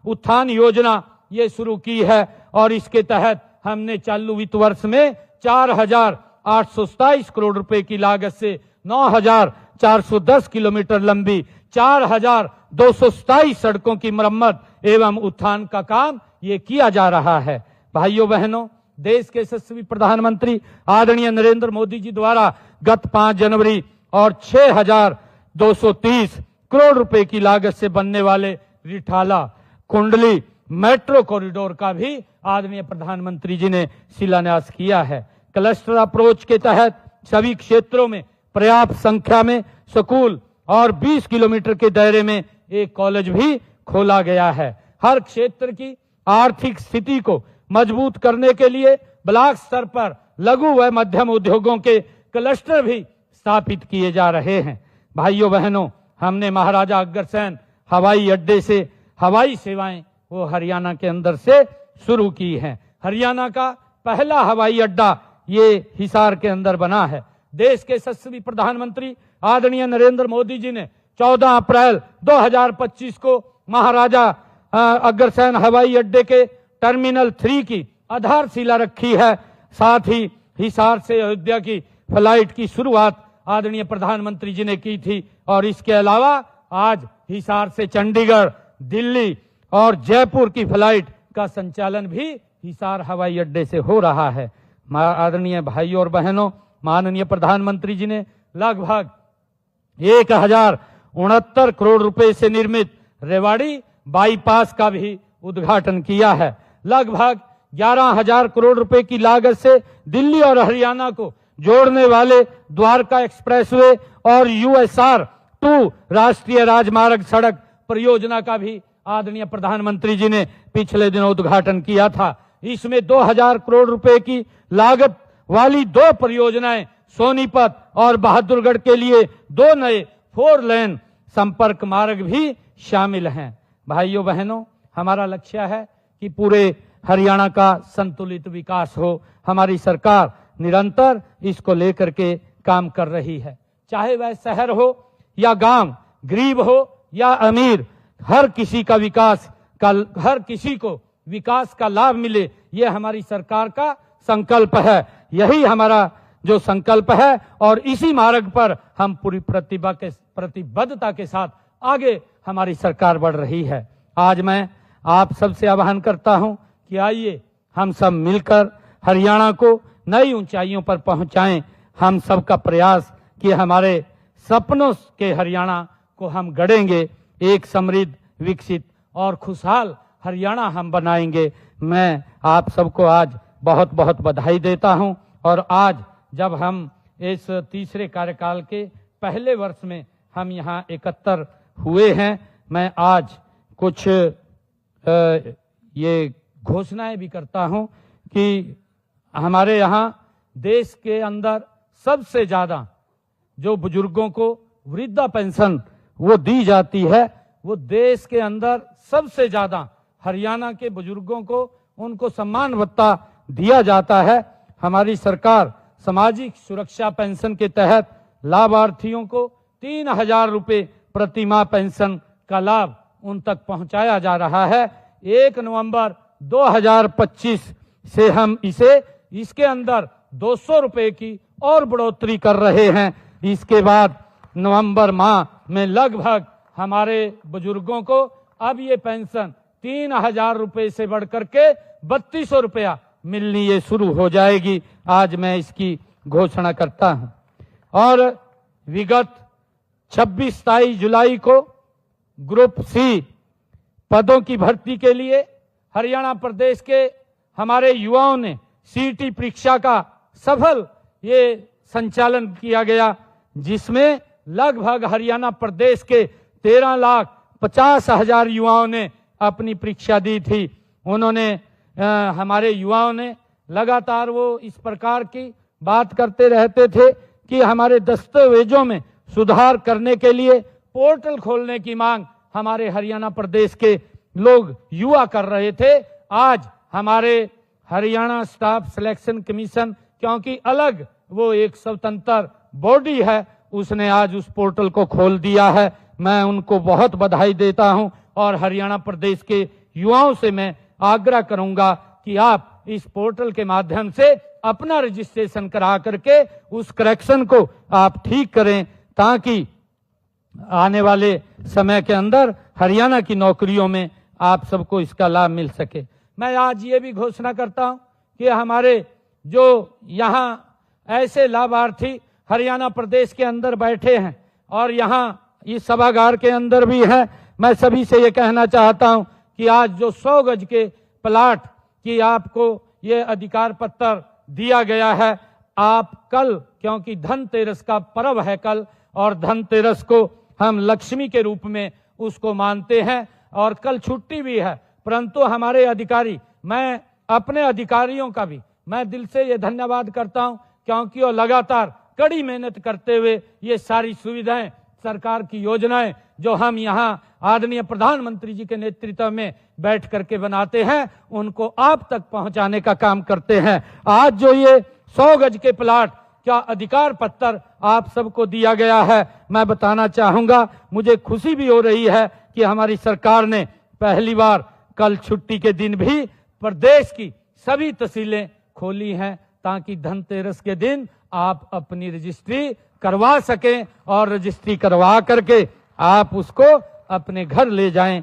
उत्थान योजना ये शुरू की है और इसके तहत हमने चालू वित्त वर्ष में 4827 करोड़ रुपए की लागत से 9410 किलोमीटर लंबी 4227 सड़कों की मरम्मत एवं उत्थान का काम ये किया जा रहा है। भाइयों बहनों, देश के यशस्वी प्रधानमंत्री आदरणीय नरेंद्र मोदी जी द्वारा गत 5 जनवरी और 6230 करोड़ रुपए की लागत से बनने वाले रिठाला कुंडली मेट्रो कॉरिडोर का भी आदरणीय प्रधानमंत्री जी ने शिलान्यास किया है। क्लस्टर अप्रोच के तहत सभी क्षेत्रों में पर्याप्त संख्या में स्कूल और 20 किलोमीटर के दायरे में एक कॉलेज भी खोला गया है। हर क्षेत्र की आर्थिक स्थिति को मजबूत करने के लिए ब्लॉक स्तर पर लघु व मध्यम उद्योगों के क्लस्टर भी स्थापित किए जा रहे हैं। भाइयों बहनों, हमने महाराजा अग्रसेन हवाई अड्डे से हवाई सेवाएं वो हरियाणा के अंदर से शुरू की हैं। हरियाणा का पहला हवाई अड्डा ये हिसार के अंदर बना है। देश के यशस्वी प्रधानमंत्री आदरणीय नरेंद्र मोदी जी ने 14 अप्रैल 2025 को महाराजा अग्रसेन हवाई अड्डे के टर्मिनल 3 की आधारशिला रखी है। साथ ही हिसार से अयोध्या की फ्लाइट की शुरुआत आदरणीय प्रधानमंत्री जी ने की थी और इसके अलावा आज हिसार से चंडीगढ़, दिल्ली और जयपुर की फ्लाइट का संचालन भी हिसार हवाई अड्डे से हो रहा है। आदरणीय भाइयों और बहनों, माननीय प्रधानमंत्री जी ने लगभग 1069 करोड़ रुपए से निर्मित रेवाड़ी बाईपास का भी उद्घाटन किया है। लगभग 11,000 करोड़ रुपए की लागत से दिल्ली और हरियाणा को जोड़ने वाले द्वारका एक्सप्रेसवे और USR 2 राष्ट्रीय राजमार्ग सड़क परियोजना का भी आदरणीय प्रधानमंत्री जी ने पिछले दिनों उद्घाटन किया था। इसमें 2000 करोड़ रुपए की लागत वाली 2 परियोजनाएं सोनीपत और बहादुरगढ़ के लिए 2 नए 4 लेन संपर्क मार्ग भी शामिल हैं। भाइयों बहनों, हमारा लक्ष्य है कि पूरे हरियाणा का संतुलित विकास हो। हमारी सरकार निरंतर इसको लेकर के काम कर रही है। चाहे वह शहर हो या गांव, गरीब हो या अमीर, हर किसी को विकास का लाभ मिले, ये हमारी सरकार का संकल्प है। यही हमारा जो संकल्प है और इसी मार्ग पर हम पूरी प्रतिबद्धता के साथ आगे हमारी सरकार बढ़ रही है। आज मैं आप सबसे आह्वान करता हूं कि आइए हम सब मिलकर हरियाणा को नई ऊंचाइयों पर पहुंचाएं। हम सबका प्रयास कि हमारे सपनों के हरियाणा को हम गढ़ेंगे, एक समृद्ध, विकसित और खुशहाल हरियाणा हम बनाएंगे। मैं आप सबको आज बहुत बहुत बधाई देता हूं। और आज जब हम इस तीसरे कार्यकाल के पहले वर्ष में हम यहाँ 71 हुए हैं, मैं आज कुछ ये घोषणाएं भी करता हूं कि हमारे यहाँ देश के अंदर सबसे ज्यादा जो बुजुर्गों को वृद्धा पेंशन वो दी जाती है, वो देश के अंदर सबसे ज्यादा हरियाणा के बुजुर्गों को उनको सम्मान भत्ता दिया जाता है। हमारी सरकार सामाजिक सुरक्षा पेंशन के तहत लाभार्थियों को 3000 रुपए प्रति माह पेंशन का लाभ उन तक पहुंचाया जा रहा है। 1 नवंबर 2025 से हम इसके अंदर 200 रुपए की और बढ़ोतरी कर रहे हैं। इसके बाद नवंबर माह में लगभग हमारे बुजुर्गों को अब ये पेंशन 3000 रुपए से बढ़कर के 3200 रुपया मिलनी ये शुरू हो जाएगी। आज मैं इसकी घोषणा करता हूं। और विगत 26-27 जुलाई को ग्रुप सी पदों की भर्ती के लिए हरियाणा प्रदेश के हमारे युवाओं ने सीटी परीक्षा का सफल ये संचालन किया गया, जिसमें लगभग हरियाणा प्रदेश के 13,50,000 युवाओं ने अपनी परीक्षा दी थी। उन्होंने हमारे युवाओं ने लगातार वो इस प्रकार की बात करते रहते थे कि हमारे दस्तावेजों में सुधार करने के लिए पोर्टल खोलने की मांग हमारे हरियाणा प्रदेश के लोग युवा कर रहे थे। आज हमारे हरियाणा स्टाफ सिलेक्शन कमीशन, क्योंकि अलग वो एक स्वतंत्र बॉडी है, उसने आज उस पोर्टल को खोल दिया है। मैं उनको बहुत बधाई देता हूं और हरियाणा प्रदेश के युवाओं से मैं आग्रह करूंगा कि आप इस पोर्टल के माध्यम से अपना रजिस्ट्रेशन करा करके उस करेक्शन को आप ठीक करें, ताकि आने वाले समय के अंदर हरियाणा की नौकरियों में आप सबको इसका लाभ मिल सके। मैं आज ये भी घोषणा करता हूं कि हमारे जो यहाँ ऐसे लाभार्थी हरियाणा प्रदेश के अंदर बैठे हैं और यहाँ इस सभागार के अंदर भी हैं, मैं सभी से ये कहना चाहता हूं कि आज जो 100 गज के प्लाट की आपको ये अधिकार पत्र दिया गया है, आप कल, क्योंकि धनतेरस का पर्व है कल, और धनतेरस को हम लक्ष्मी के रूप में उसको मानते हैं और कल छुट्टी भी है, परंतु हमारे अधिकारी, मैं अपने अधिकारियों का भी मैं दिल से ये धन्यवाद करता हूं, क्योंकि वो लगातार कड़ी मेहनत करते हुए ये सारी सुविधाएं, सरकार की योजनाएं जो हम यहाँ आदरणीय प्रधानमंत्री जी के नेतृत्व में बैठ करके बनाते हैं, उनको आप तक पहुंचाने का काम करते हैं। आज जो ये 100 गज के प्लाट का अधिकार पत्र आप सबको दिया गया है, मैं बताना चाहूंगा, मुझे खुशी भी हो रही है कि हमारी सरकार ने पहली बार कल छुट्टी के दिन भी प्रदेश की सभी तहसीलें खोली हैं, ताकि धनतेरस के दिन आप अपनी रजिस्ट्री करवा सकें और रजिस्ट्री करवा करके आप उसको अपने घर ले जाएं।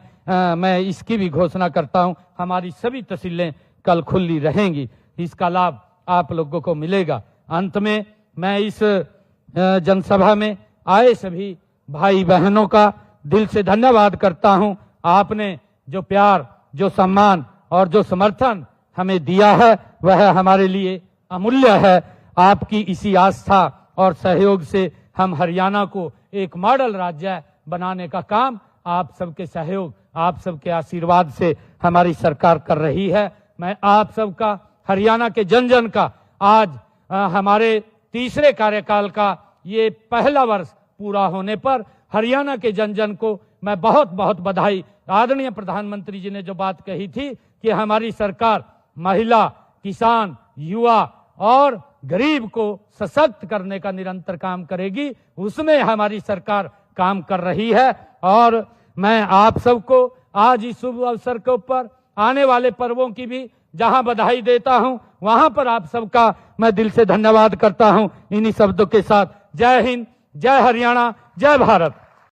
मैं इसकी भी घोषणा करता हूं, हमारी सभी तहसीलें कल खुली रहेंगी, इसका लाभ आप लोगों को मिलेगा। अंत में मैं इस जनसभा में आए सभी भाई बहनों का दिल से धन्यवाद करता हूं। आपने जो प्यार, जो सम्मान और जो समर्थन हमें दिया है, वह हमारे लिए अमूल्य है। आपकी इसी आस्था और सहयोग से हम हरियाणा को एक मॉडल राज्य बनाने का काम आप सबके सहयोग, आप सबके आशीर्वाद से हमारी सरकार कर रही है। मैं आप सबका, हरियाणा के जन जन का आज हमारे तीसरे कार्यकाल का ये पहला वर्ष पूरा होने पर हरियाणा के जन जन को मैं बहुत बहुत बधाई। आदरणीय प्रधानमंत्री जी ने जो बात कही थी कि हमारी सरकार महिला, किसान, युवा और गरीब को सशक्त करने का निरंतर काम करेगी, उसमें हमारी सरकार काम कर रही है। और मैं आप सबको आज इस शुभ अवसर के ऊपर आने वाले पर्वों की भी जहां बधाई देता हूं, वहां पर आप सबका मैं दिल से धन्यवाद करता हूं। इन्हीं शब्दों के साथ जय हिंद, जय हरियाणा, जय भारत।